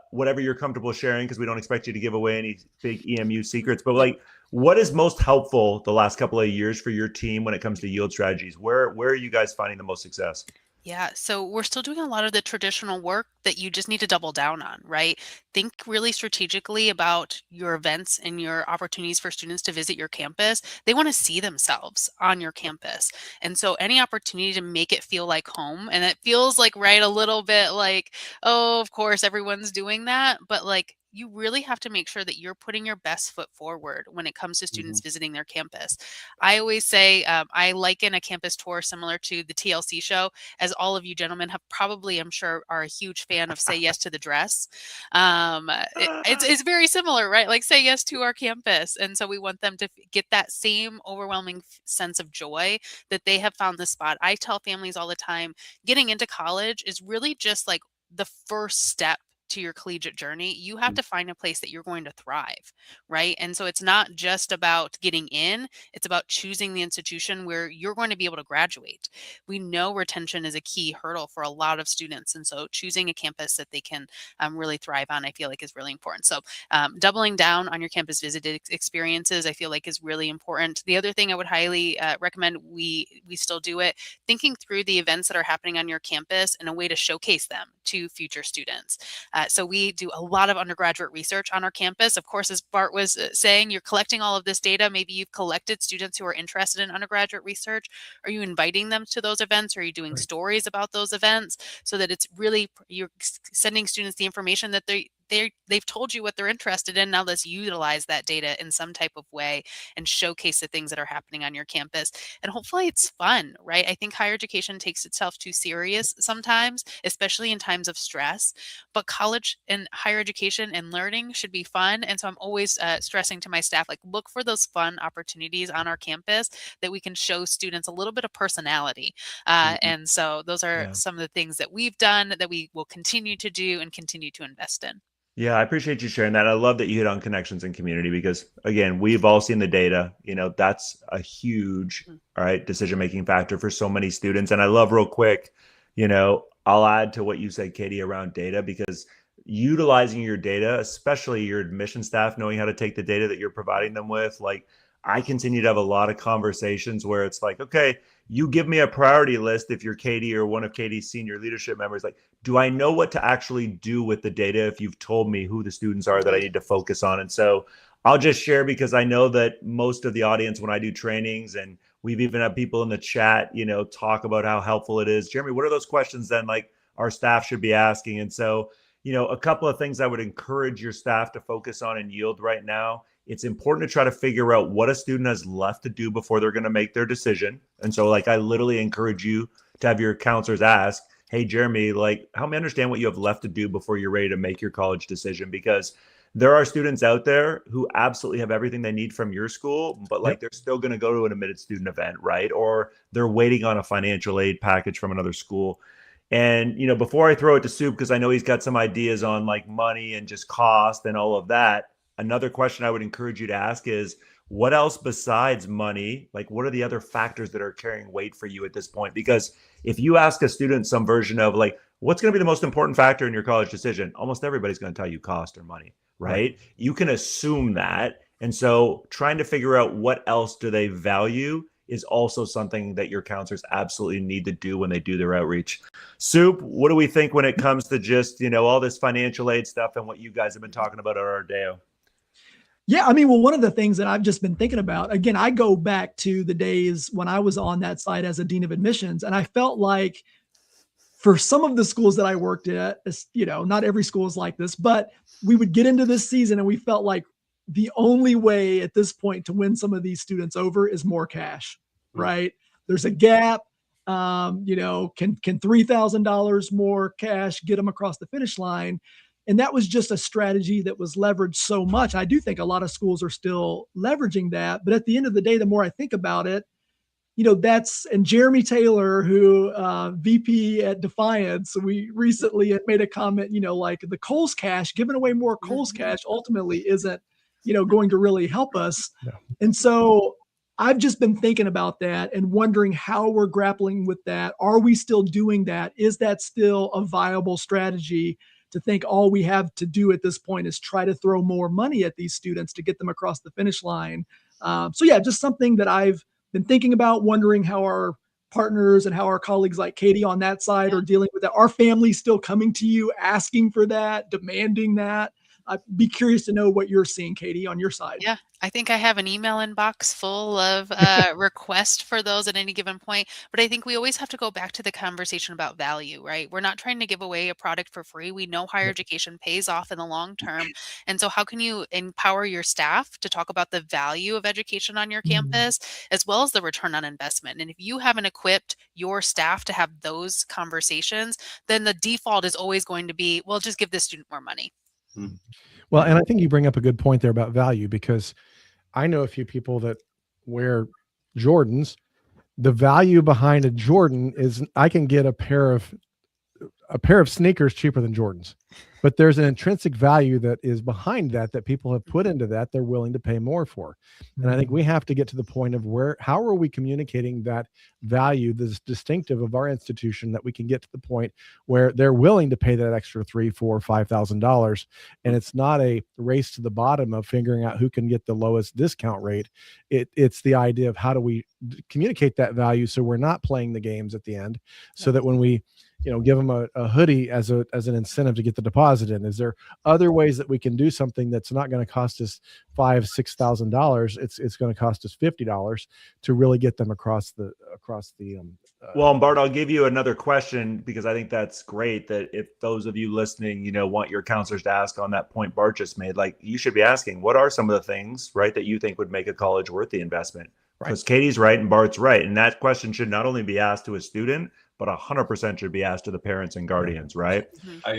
whatever you're comfortable sharing, because we don't expect you to give away any big EMU secrets, but like what is most helpful the last couple of years for your team when it comes to yield strategies? Where are you guys finding the most success? Yeah, so we're still doing a lot of the traditional work that you just need to double down on, right? Think really strategically about your events and your opportunities for students to visit your campus. They want to see themselves on your campus. And so any opportunity to make it feel like home, and it feels like, right, a little bit like, oh, of course, everyone's doing that, but like, you really have to make sure that you're putting your best foot forward when it comes to students visiting their campus. I always say I liken a campus tour similar to the TLC show, as all of you gentlemen have probably, I'm sure, are a huge fan of Say Yes to the Dress. It's very similar, right? Like, say yes to our campus. And so we want them to get that same overwhelming sense of joy that they have found the spot. I tell families all the time, getting into college is really just like the first step to your collegiate journey, you have to find a place that you're going to thrive, right? And so it's not just about getting in, it's about choosing the institution where you're going to be able to graduate. We know retention is a key hurdle for a lot of students. And so choosing a campus that they can really thrive on, I feel like is really important. So doubling down on your campus visited experiences, I feel like is really important. The other thing I would highly recommend, we still do it, thinking through the events that are happening on your campus and a way to showcase them to future students. So we do a lot of undergraduate research on our campus. Of course, as Bart was saying, you're collecting all of this data. Maybe you've collected students who are interested in undergraduate research. Are you inviting them to those events? Are you doing stories about those events so that it's really, you're sending students the information that they've told you what they're interested in. Now let's utilize that data in some type of way and showcase the things that are happening on your campus. And hopefully it's fun, right? I think higher education takes itself too serious sometimes, especially in times of stress. But college and higher education and learning should be fun. And so I'm always stressing to my staff, like, look for those fun opportunities on our campus that we can show students a little bit of personality. And so those are some of the things that we've done that we will continue to do and continue to invest in. Yeah, I appreciate you sharing that. I love that you hit on connections and community because, again, we've all seen the data. That's a huge, all right, decision-making factor for so many students. And I love, real quick, I'll add to what you said, Katie, around data, because utilizing your data, especially your admission staff, knowing how to take the data that you're providing them with, like, I continue to have a lot of conversations where it's like, okay, you give me a priority list if you're Katie or one of Katie's senior leadership members. Like, do I know what to actually do with the data if you've told me who the students are that I need to focus on? And so I'll just share, because I know that most of the audience, when I do trainings, and we've even had people in the chat, talk about how helpful it is. Jeremy, what are those questions then, like, our staff should be asking? And so, a couple of things I would encourage your staff to focus on and yield right now. It's important to try to figure out what a student has left to do before they're going to make their decision. And so, like, I literally encourage you to have your counselors ask, hey, Jeremy, like, help me understand what you have left to do before you're ready to make your college decision. Because there are students out there who absolutely have everything they need from your school, but like, they're still going to go to an admitted student event, right? Or they're waiting on a financial aid package from another school. And, before I throw it to Soup, because I know he's got some ideas on like money and just cost and all of that, another question I would encourage you to ask is, what else besides money? Like, what are the other factors that are carrying weight for you at this point? Because if you ask a student some version of like, what's going to be the most important factor in your college decision? Almost everybody's going to tell you cost or money, right? You can assume that. And so trying to figure out what else do they value is also something that your counselors absolutely need to do when they do their outreach. Soup, what do we think when it comes to just, all this financial aid stuff and what you guys have been talking about at Ardeo? Yeah, I mean, well, one of the things that I've just been thinking about, again, I go back to the days when I was on that side as a dean of admissions, and I felt like for some of the schools that I worked at, not every school is like this, but we would get into this season and we felt like the only way at this point to win some of these students over is more cash, right? There's a gap. Can $3,000 more cash get them across the finish line? And that was just a strategy that was leveraged so much. I do think a lot of schools are still leveraging that. But at the end of the day, the more I think about it, and Jeremy Taylor, who VP at Defiance, we recently had made a comment, like the Kohl's cash, giving away more Kohl's cash ultimately isn't, going to really help us. No. And so I've just been thinking about that and wondering how we're grappling with that. Are we still doing that? Is that still a viable strategy? To think all we have to do at this point is try to throw more money at these students to get them across the finish line. Just something that I've been thinking about, wondering how our partners and how our colleagues like Katie on that side are dealing with that. Are families still coming to you, asking for that, demanding that? I'd be curious to know what you're seeing, Katie, on your side. Yeah, I think I have an email inbox full of requests for those at any given point. But I think we always have to go back to the conversation about value, right? We're not trying to give away a product for free. We know higher education pays off in the long term. And so how can you empower your staff to talk about the value of education on your campus, as well as the return on investment? And if you haven't equipped your staff to have those conversations, then the default is always going to be, well, just give this student more money. Well, and I think you bring up a good point there about value, because I know a few people that wear Jordans. The value behind a Jordan is I can get a pair of a pair of sneakers cheaper than Jordans, but there's an intrinsic value that is behind that people have put into that they're willing to pay more for. And I think we have to get to the point of how are we communicating that value that's distinctive of our institution, that we can get to the point where they're willing to pay that extra $3,000, $4,000, $5,000. And it's not a race to the bottom of figuring out who can get the lowest discount rate. It's the idea of how do we communicate that value so we're not playing the games at the end, so that when we give them a hoodie as an incentive to get the deposit in. Is there other ways that we can do something that's not going to cost us $5,000-$6,000? It's going to cost us $50 to really get them across the. Well, Bart, I'll give you another question, because I think that's great that if those of you listening, want your counselors to ask on that point Bart just made, like, you should be asking, what are some of the things, right, that you think would make a college worth the investment? Because Katie's right and Bart's right. And that question should not only be asked to a student, but 100% should be asked to the parents and guardians, right?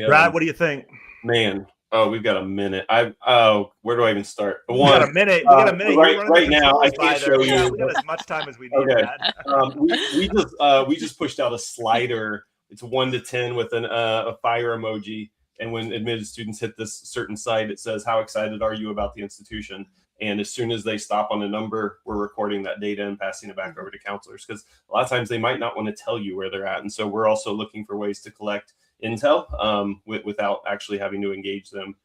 Brad, what do you think? Man, we've got a minute. Where do I even start? We got a minute. We got a minute. Right now, I can't show you. We got as much time as we need. Okay. We just pushed out a slider. It's 1 to 10 with a fire emoji. And when admitted students hit this certain site, it says, how excited are you about the institution? And as soon as they stop on a number, we're recording that data and passing it back over to counselors, because a lot of times they might not want to tell you where they're at. And so we're also looking for ways to collect intel without actually having to engage them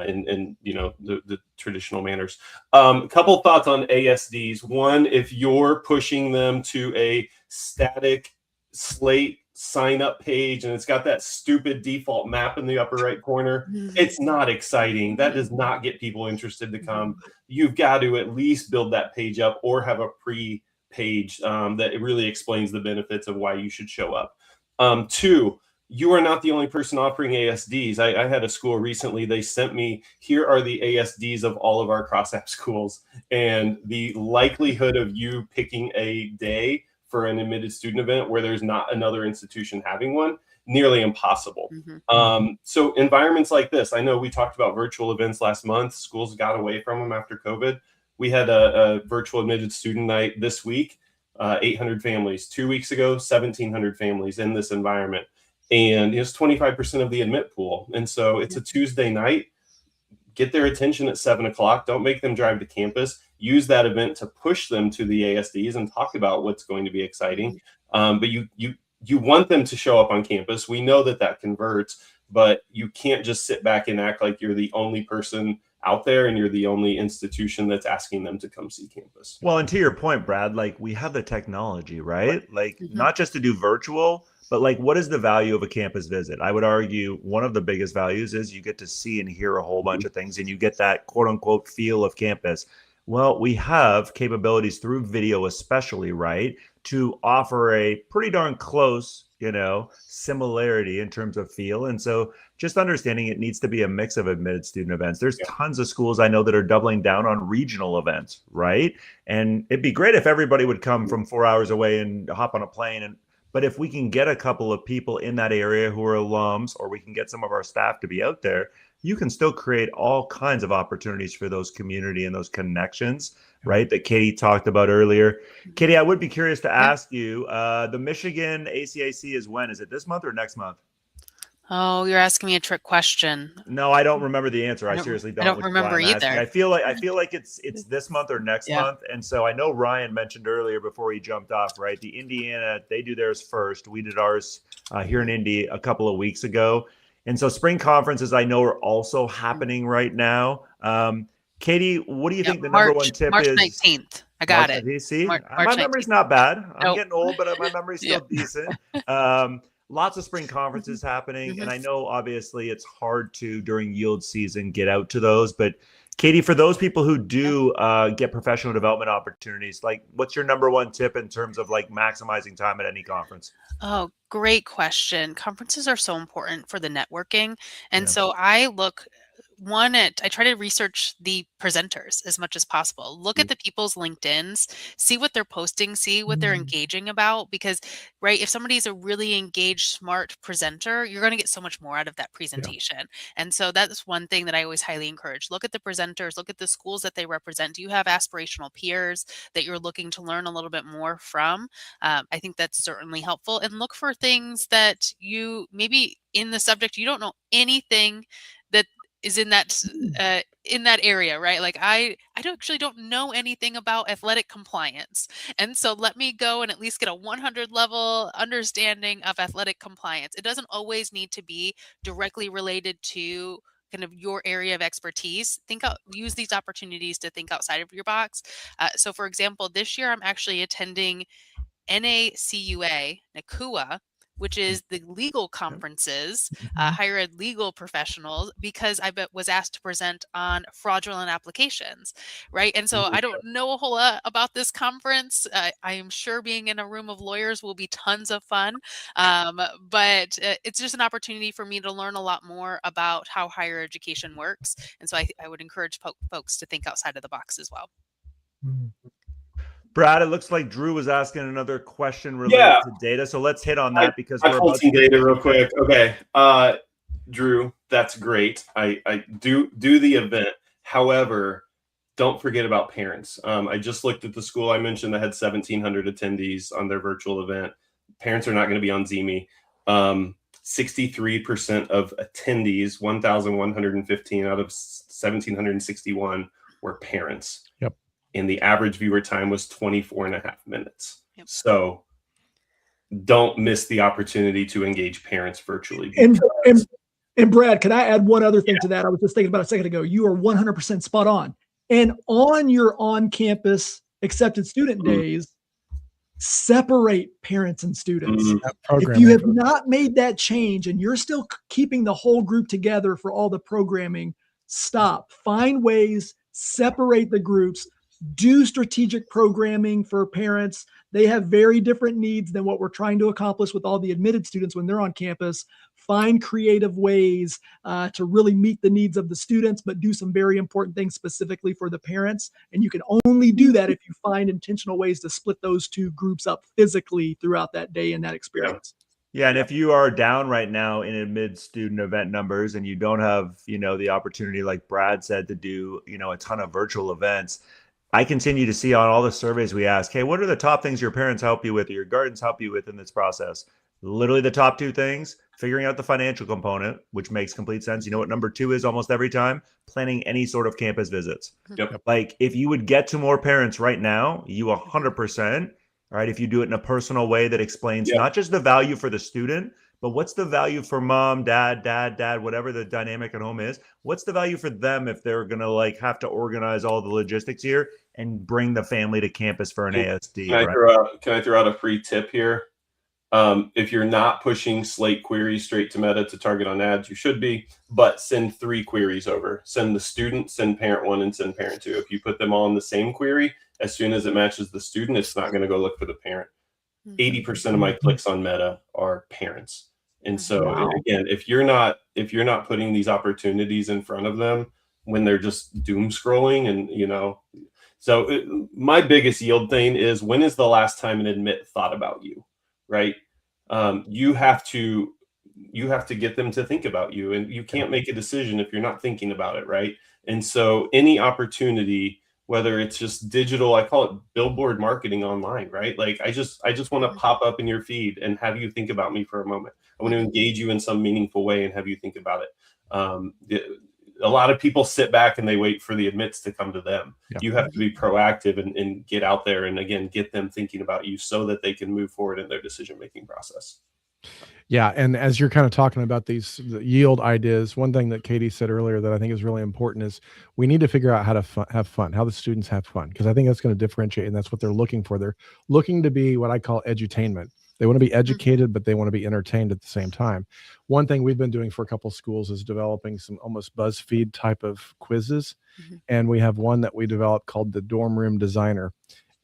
in the traditional manners. A couple thoughts on ASDs. One, if you're pushing them to a static slate sign up page and it's got that stupid default map in the upper right corner, it's not exciting. That does not get people interested to come. You've got to at least build that page up or have a pre-page that really explains the benefits of why you should show up. 2, you are not the only person offering ASDs. I had a school recently, they sent me, here are the ASDs of all of our cross-app schools, and the likelihood of you picking a day for an admitted student event where there's not another institution having one, nearly impossible. So environments like this, I know we talked about virtual events last month. Schools got away from them after COVID. We had a virtual admitted student night this week, 800 families. 2 weeks ago, 1,700 families in this environment. And it's 25% of the admit pool. And so it's a Tuesday night. Get their attention at 7 o'clock. Don't make them drive to campus. Use that event to push them to the ASDs and talk about what's going to be exciting. But you want them to show up on campus. We know that converts, but you can't just sit back and act like you're the only person out there and you're the only institution that's asking them to come see campus. Well, and to your point, Brad, like, we have the technology, right? Like, not just to do virtual, but like, what is the value of a campus visit? I would argue one of the biggest values is you get to see and hear a whole bunch of things, and you get that quote unquote feel of campus. Well, we have capabilities through video, especially, right, to offer a pretty darn close, similarity in terms of feel. And so just understanding it needs to be a mix of admitted student events. There's tons of schools I know that are doubling down on regional events, right? And it'd be great if everybody would come from 4 hours away and hop on a plane. But if we can get a couple of people in that area who are alums, or we can get some of our staff to be out there, you can still create all kinds of opportunities for those community and those connections, right, that Katie talked about earlier. Katie, I would be curious to ask you, the Michigan ACAC is when? Is it this month or next month? Oh, you're asking me a trick question. No, I don't remember the answer. I seriously don't. I don't remember either. I feel like it's this month or next month. And so I know Ryan mentioned earlier before he jumped off, right? The Indiana, they do theirs first. We did ours here in Indy a couple of weeks ago. And so spring conferences, I know, are also happening right now. Katie, what do you think the number one tip March is? March 19th. I got it. See, March my memory's not bad. I'm getting old, but my memory's still Yeah. decent. Lots of spring conferences happening. And I know, obviously, it's hard to, during yield season, get out to those. But Katie, for those people who do get professional development opportunities, like, what's your number one tip in terms of like maximizing time at any conference? Oh, great question. Conferences are so important for the networking. And so I look I try to research the presenters as much as possible. Look at the people's LinkedIns, see what they're posting, see what they're engaging about. Because, right, if somebody's a really engaged, smart presenter, you're going to get so much more out of that presentation. And so that's one thing that I always highly encourage. Look at the presenters, look at the schools that they represent. Do you have aspirational peers that you're looking to learn a little bit more from? I think that's certainly helpful. And look for things that you maybe in the subject you don't know anything that is in that area, right? Like actually don't know anything about athletic compliance, and so let me go and at least get a 100 level understanding of athletic compliance. It doesn't always need to be directly related to kind of your area of expertise. Use these opportunities to think outside of your box. So for example, this year I'm actually attending NACUA, which is the legal conferences, higher ed legal professionals, because was asked to present on fraudulent applications, right? And so I don't know a whole lot about this conference. I am sure being in a room of lawyers will be tons of fun, but it's just an opportunity for me to learn a lot more about how higher education works. And so I would encourage folks to think outside of the box as well. Brad, it looks like Drew was asking another question related to data. So let's hit on that because I pulled some data real quick. Okay. Drew, that's great. I do the event. However, don't forget about parents. I just looked at the school I mentioned that had 1,700 attendees on their virtual event. Parents are not going to be on Zemi. 63% of attendees, 1,115 out of 1,761 were parents. Yep. And the average viewer time was 24 and a half minutes. Yep. So don't miss the opportunity to engage parents virtually. And Brad, can I add one other thing to that? I was just thinking about a second ago. You are 100% spot on. And on your on-campus accepted student days, separate parents and students. If you have not made that change and you're still keeping the whole group together for all the programming, stop. Find ways, separate the groups. Do strategic programming for parents. They have very different needs than what we're trying to accomplish with all the admitted students when they're on campus. Find creative ways to really meet the needs of the students, but do some very important things specifically for the parents. And you can only do that if you find intentional ways to split those two groups up physically throughout that day and that experience. Yeah, and if you are down right now in admitted student event numbers and you don't have, the opportunity, like Brad said, to do, a ton of virtual events, I continue to see on all the surveys we ask, hey, what are the top things your parents help you with or your guardians help you with in this process? Literally the top two things: figuring out the financial component, which makes complete sense. You know what number two is almost every time? Planning any sort of campus visits. Yep. Like if you would get to more parents right now, you 100%, right? If you do it in a personal way that explains not just the value for the student, but what's the value for mom, dad, whatever the dynamic at home is. What's the value for them if they're going to have to organize all the logistics here and bring the family to campus for an ASD? Can I throw out a free tip here? If you're not pushing Slate queries straight to Meta to target on ads, you should be, but send 3 queries over. Send the student, send parent 1, and send parent 2. If you put them all in the same query, as soon as it matches the student, it's not going to go look for the parent. 80% of my clicks on Meta are parents. And so again, if you're not putting these opportunities in front of them when they're just doom scrolling and, my biggest yield thing is, when is the last time an admit thought about you, right? You have to get them to think about you, and you can't make a decision if you're not thinking about it, right? And so any opportunity, whether it's just digital, I call it billboard marketing online, right? Like I just want to pop up in your feed and have you think about me for a moment. I want to engage you in some meaningful way and have you think about it. A lot of people sit back and they wait for the admits to come to them. Yeah. You have to be proactive and get out there and, again, get them thinking about you so that they can move forward in their decision-making process. Yeah. And as you're kind of talking about the yield ideas, one thing that Katie said earlier that I think is really important is we need to figure out how to have fun, how the students have fun, because I think that's going to differentiate, and that's what they're looking for. They're looking to be what I call edutainment. They want to be educated, but they want to be entertained at the same time. One thing we've been doing for a couple of schools is developing some almost BuzzFeed type of quizzes. And we have one that we developed called the Dorm Room Designer.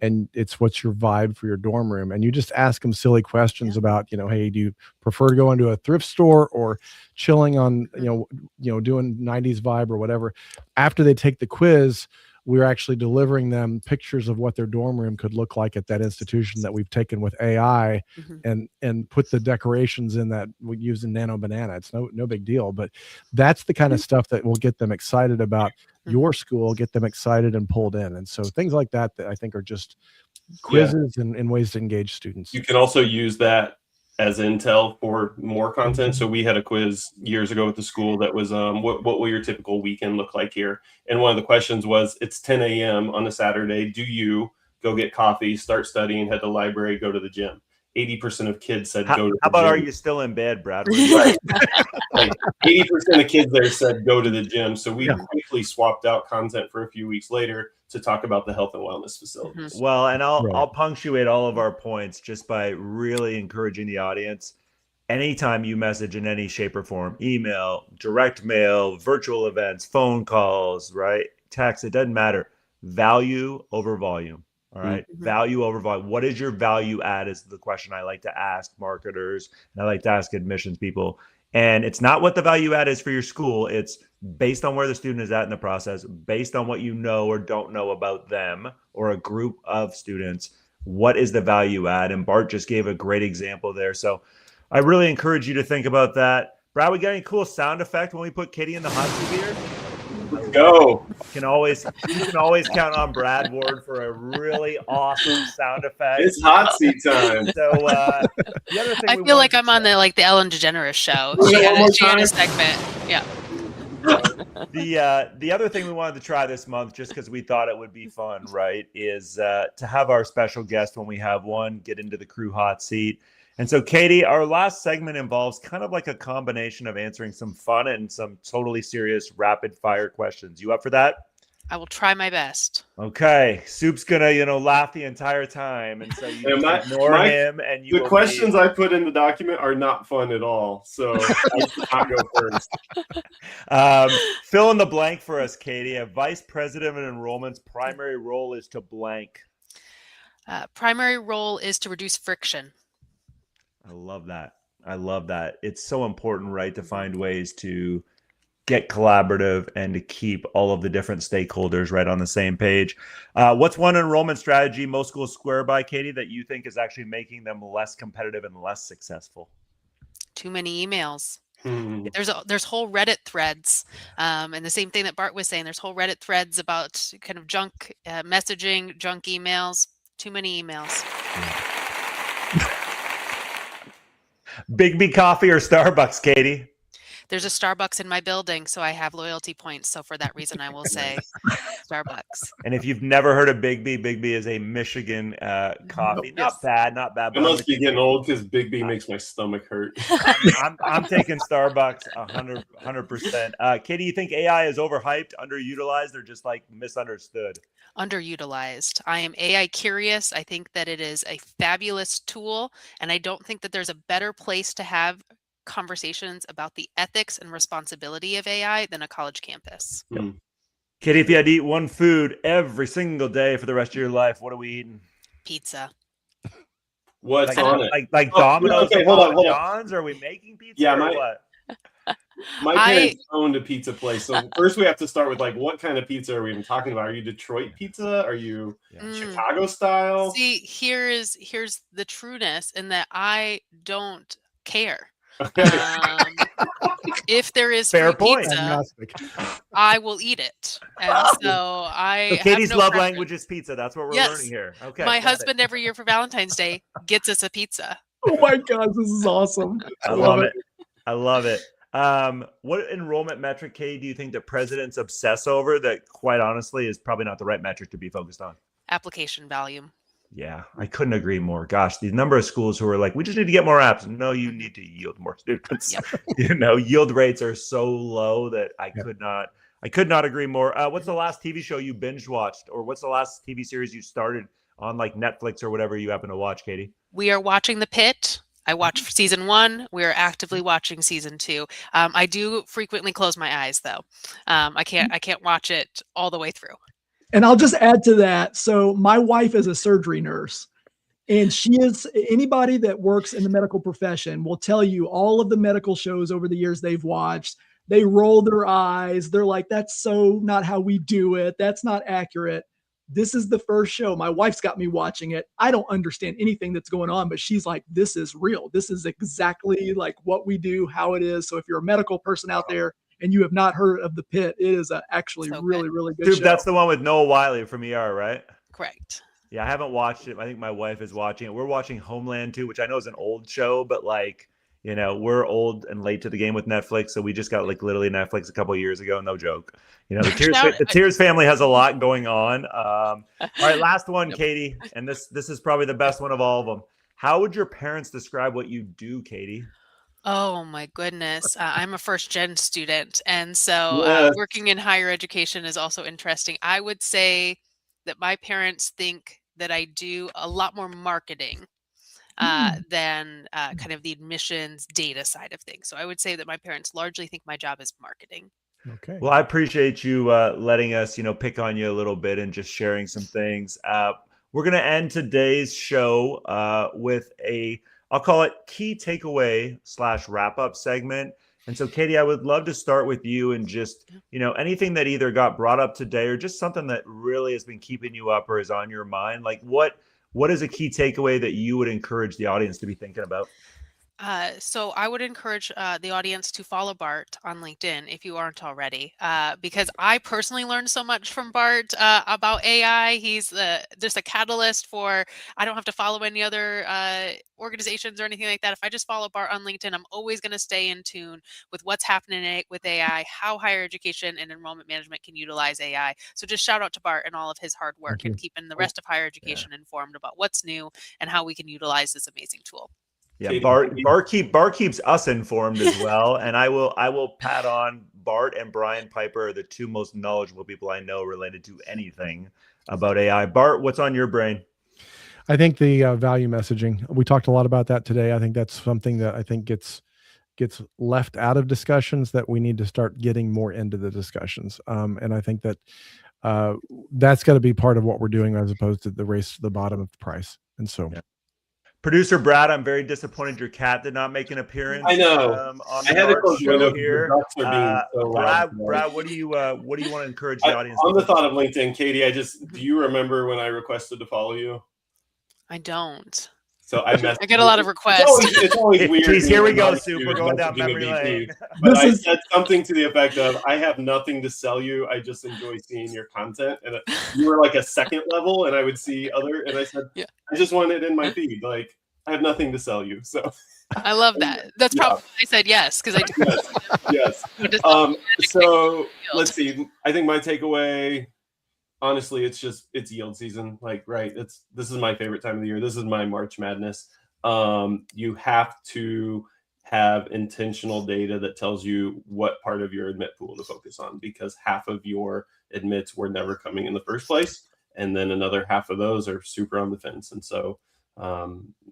and it's what's your vibe for your dorm room. And you just ask them silly questions about, hey, do you prefer to go into a thrift store or chilling on, doing 90s vibe or whatever. After they take the quiz, we're actually delivering them pictures of what their dorm room could look like at that institution that we've taken with AI, and put the decorations in that we use in Nano Banana. It's no big deal, but that's the kind of stuff that will get them excited about your school, get them excited and pulled in. And so things like that I think are just quizzes and ways to engage students. You can also use that as intel for more content. So we had a quiz years ago at the school that was, what will your typical weekend look like here? And one of the questions was, it's 10 a.m. on a Saturday. Do you go get coffee, start studying, head to the library, go to the gym? 80% of kids said go to the gym. How about, are you still in bed, Brad? Like 80% of kids there said go to the gym. So we quickly swapped out content for a few weeks later to talk about the health and wellness facilities. Well, and I'll punctuate all of our points just by really encouraging the audience. Anytime you message in any shape or form, email, direct mail, virtual events, phone calls, right? Text, it doesn't matter. Value over volume. All right. Value over volume. What is your value add is the question I like to ask marketers, and I like to ask admissions people. And it's not what the value add is for your school. It's based on where the student is at in the process, based on what you know or don't know about them or a group of students. What is the value add? And Bart just gave a great example there. So I really encourage you to think about that. Brad, we got any cool sound effect when we put Katie in the hot seat here? Let's go. You can always count on Brad Ward for a really awesome sound effect. It's hot seat time. So the other thing I feel like I'm on the Ellen DeGeneres show. She had a segment. Yeah. The other thing we wanted to try this month, just because we thought it would be fun, right, is to have our special guest when we have one get into the crew hot seat. And so, Katie, our last segment involves kind of like a combination of answering some fun and some totally serious rapid fire questions. You up for that? I will try my best. Okay. Soup's gonna, laugh the entire time, and so you ignore him. And the questions I put in the document are not fun at all. So I should not go first. Fill in the blank for us, Katie. A vice president of enrollment's primary role is to blank. Primary role is to reduce friction. I love that. It's so important, right, to find ways to get collaborative and to keep all of the different stakeholders right on the same page. What's one enrollment strategy most schools swear by, Katie, that you think is actually making them less competitive and less successful? Too many emails. There's whole Reddit threads, and the same thing that Bart was saying. There's whole Reddit threads about kind of junk messaging, junk emails. Too many emails. Big B coffee or Starbucks, Katie? There's a Starbucks in my building, so I have loyalty points. So for that reason, I will say Starbucks. And if you've never heard of Big B is a Michigan coffee. Not bad. I must be getting old because Big B makes my stomach hurt. I'm taking Starbucks 100%. Katie, you think AI is overhyped, underutilized, or just like misunderstood? Underutilized. I am AI curious. I think that it is a fabulous tool, and I don't think that there's a better place to have conversations about the ethics and responsibility of AI than a college campus. Katie, if you had to eat one food every single day for the rest of your life, what are we eating? Pizza. What's on it? Like Domino's? Okay, hold on. John's? Are we making pizza? Yeah, or what? My parents owned a pizza place. So first we have to start with what kind of pizza are we even talking about? Are you Detroit pizza? Are you Chicago style? See, here's the trueness in that I don't care. If there is fair free point, pizza, I will eat it. And so Katie's have no love preference. language is pizza. That's what we're learning here. Okay. My husband every year for Valentine's Day gets us a pizza. Oh my gosh, this is awesome. I love it. I love it. What enrollment metric, Katie, do you think that presidents obsess over that, quite honestly, is probably not the right metric to be focused on? Application volume. Yeah, I couldn't agree more. Gosh, the number of schools who are like, we just need to get more apps. No, you need to yield more students. Yep. Yield rates are so low that I could not agree more. What's the last TV show you binge watched, or what's the last TV series you started on like Netflix or whatever you happen to watch, Katie? We are watching The Pitt. I watched season 1. We are actively watching season 2. I do frequently close my eyes though. I can't watch it all the way through. And I'll just add to that. So my wife is a surgery nurse. And she is, anybody that works in the medical profession will tell you all of the medical shows over the years they've watched. They roll their eyes. They're like, that's so not how we do it. That's not accurate. This is the first show. My wife's got me watching it. I don't understand anything that's going on, but she's like, this is real. This is exactly like what we do, how it is. So if you're a medical person out there and you have not heard of The Pit, it is actually So really, good. really good Dude, show. that's the one with Noah Wiley from ER, right? Correct. Yeah, I haven't watched it. I think my wife is watching it. We're watching Homeland too, which I know is an old show, but like, you know, we're old and late to the game with Netflix. So we just got like literally Netflix a couple of years ago. No joke. You know, the Tears family has a lot going on. All right, last one, Katie. And this is probably the best one of all of them. How would your parents describe what you do, Katie? Oh my goodness. I'm a first gen student. And so Yes. working in higher education is also interesting. I would say that my parents think that I do a lot more marketing than kind of the admissions data side of things. So I would say that my parents largely think my job is marketing. Okay. Well, I appreciate you letting us, pick on you a little bit and just sharing some things. We're going to end today's show with I'll call it key takeaway / wrap up segment. And so, Katie, I would love to start with you and just, anything that either got brought up today or just something that really has been keeping you up or is on your mind. Like what is a key takeaway that you would encourage the audience to be thinking about? So I would encourage the audience to follow Bart on LinkedIn if you aren't already, because I personally learned so much from Bart about AI. He's just a catalyst for, I don't have to follow any other organizations or anything like that. If I just follow Bart on LinkedIn, I'm always going to stay in tune with what's happening with AI, how higher education and enrollment management can utilize AI. So just shout out to Bart and all of his hard work and keeping the rest of higher education informed about what's new and how we can utilize this amazing tool. Yeah, Katie, Bart keeps us informed as well, and I will pat on Bart and Brian Piper are the two most knowledgeable people I know related to anything about AI. Bart, what's on your brain? I think the value messaging. We talked a lot about that today. I think that's something that I think gets left out of discussions that we need to start getting more into the discussions. And I think that that's got to be part of what we're doing as opposed to the race to the bottom of the price. And so. Yeah. Producer Brad, I'm very disappointed your cat did not make an appearance. I know. On I the had to March close the show window here. because the ducks are being so loud today. Brad, what do you want to encourage the audience? On the thought of LinkedIn, Katie, do you remember when I requested to follow you? I don't. So I get a lot of requests. It's always weird. Geez, here we go, being Soup. We're going down messaging a memory VP. lane. But I said something to the effect of, I have nothing to sell you. I just enjoy seeing your content. And you were like a second level, and I would see and I said, yeah. I just want it in my feed. Like, I have nothing to sell you. So I love that. That's probably why I said yes, because I do. Yes. So let's see. I think my takeaway, honestly, it's yield season. Like, right. This is my favorite time of the year. This is my March Madness. You have to have intentional data that tells you what part of your admit pool to focus on, because half of your admits were never coming in the first place. And then another half of those are super on the fence. And so,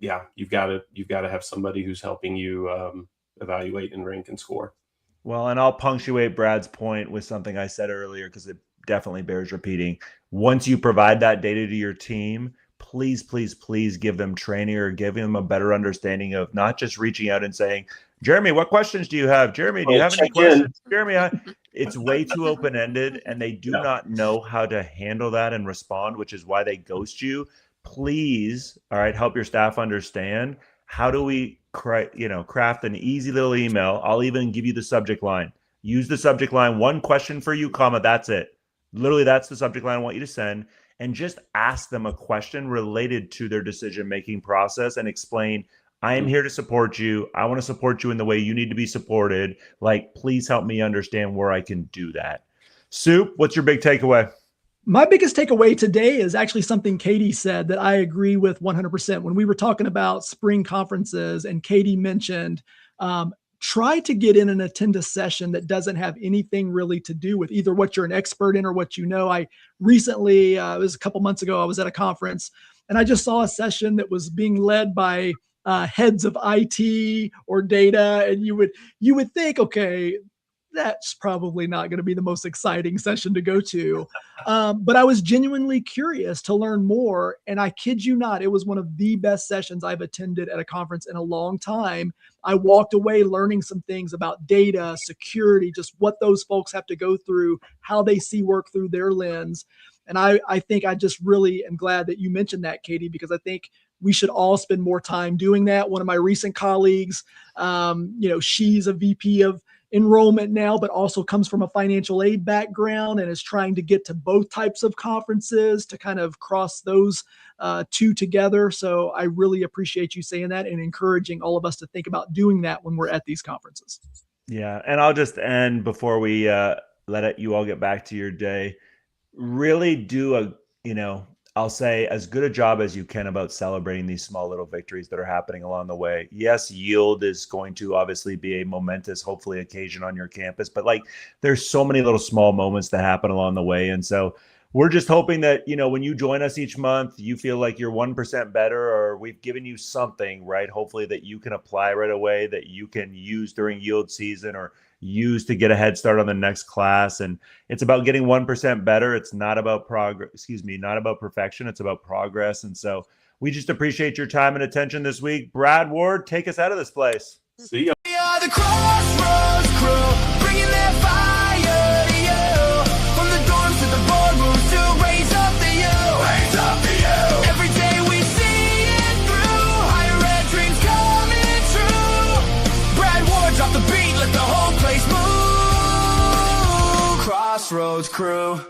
you've got to have somebody who's helping you evaluate and rank and score. Well, and I'll punctuate Brad's point with something I said earlier, because it definitely bears repeating. Once you provide that data to your team, please, please, please give them training or give them a better understanding of not just reaching out and saying, Jeremy, what questions do you have? Jeremy, do you have any questions? Jeremy, it's way too open-ended, and they do not know how to handle that and respond, which is why they ghost you. Please, all right, help your staff understand, how do we craft an easy little email. I'll even give you the subject line. Use the subject line, one question for you, comma, that's it. Literally, that's the subject line I want you to send, and just ask them a question related to their decision-making process and explain, I am here to support you. I want to support you in the way you need to be supported. Like, please help me understand where I can do that. Soup, what's your big takeaway? My biggest takeaway today is actually something Katie said that I agree with 100%. When we were talking about spring conferences and Katie mentioned, try to get in and attend a session that doesn't have anything really to do with either what you're an expert in or what you know. I recently, it was a couple months ago, I was at a conference and I just saw a session that was being led by heads of IT or data. And you would think, okay, that's probably not going to be the most exciting session to go to. But I was genuinely curious to learn more. And I kid you not, it was one of the best sessions I've attended at a conference in a long time. I walked away learning some things about data, security, just what those folks have to go through, how they see work through their lens. And I think I just really am glad that you mentioned that, Katie, because I think we should all spend more time doing that. One of my recent colleagues, she's a VP of enrollment now, but also comes from a financial aid background and is trying to get to both types of conferences to kind of cross those two together. So I really appreciate you saying that and encouraging all of us to think about doing that when we're at these conferences. Yeah. And I'll just end before we let you all get back to your day. Really do I'll say as good a job as you can about celebrating these small little victories that are happening along the way. Yes, yield is going to obviously be a momentous, hopefully, occasion on your campus, but there's so many little small moments that happen along the way. And so we're just hoping that, when you join us each month, you feel like you're 1% better, or we've given you something, right? Hopefully that you can apply right away, that you can use during yield season or use to get a head start on the next class. And it's about getting 1% better. It's not about not about perfection. It's about progress. And so we just appreciate your time and attention this week. Brad Ward, take us out of this place. See ya. We are the Crossroads crew, bringing that fire to you. From the dorms to the boardrooms to raise up the you. Raise up the you. Every day we see it through. Higher ed dreams coming true. Brad Ward, drop the beat, let the whole place move. Crossroads crew.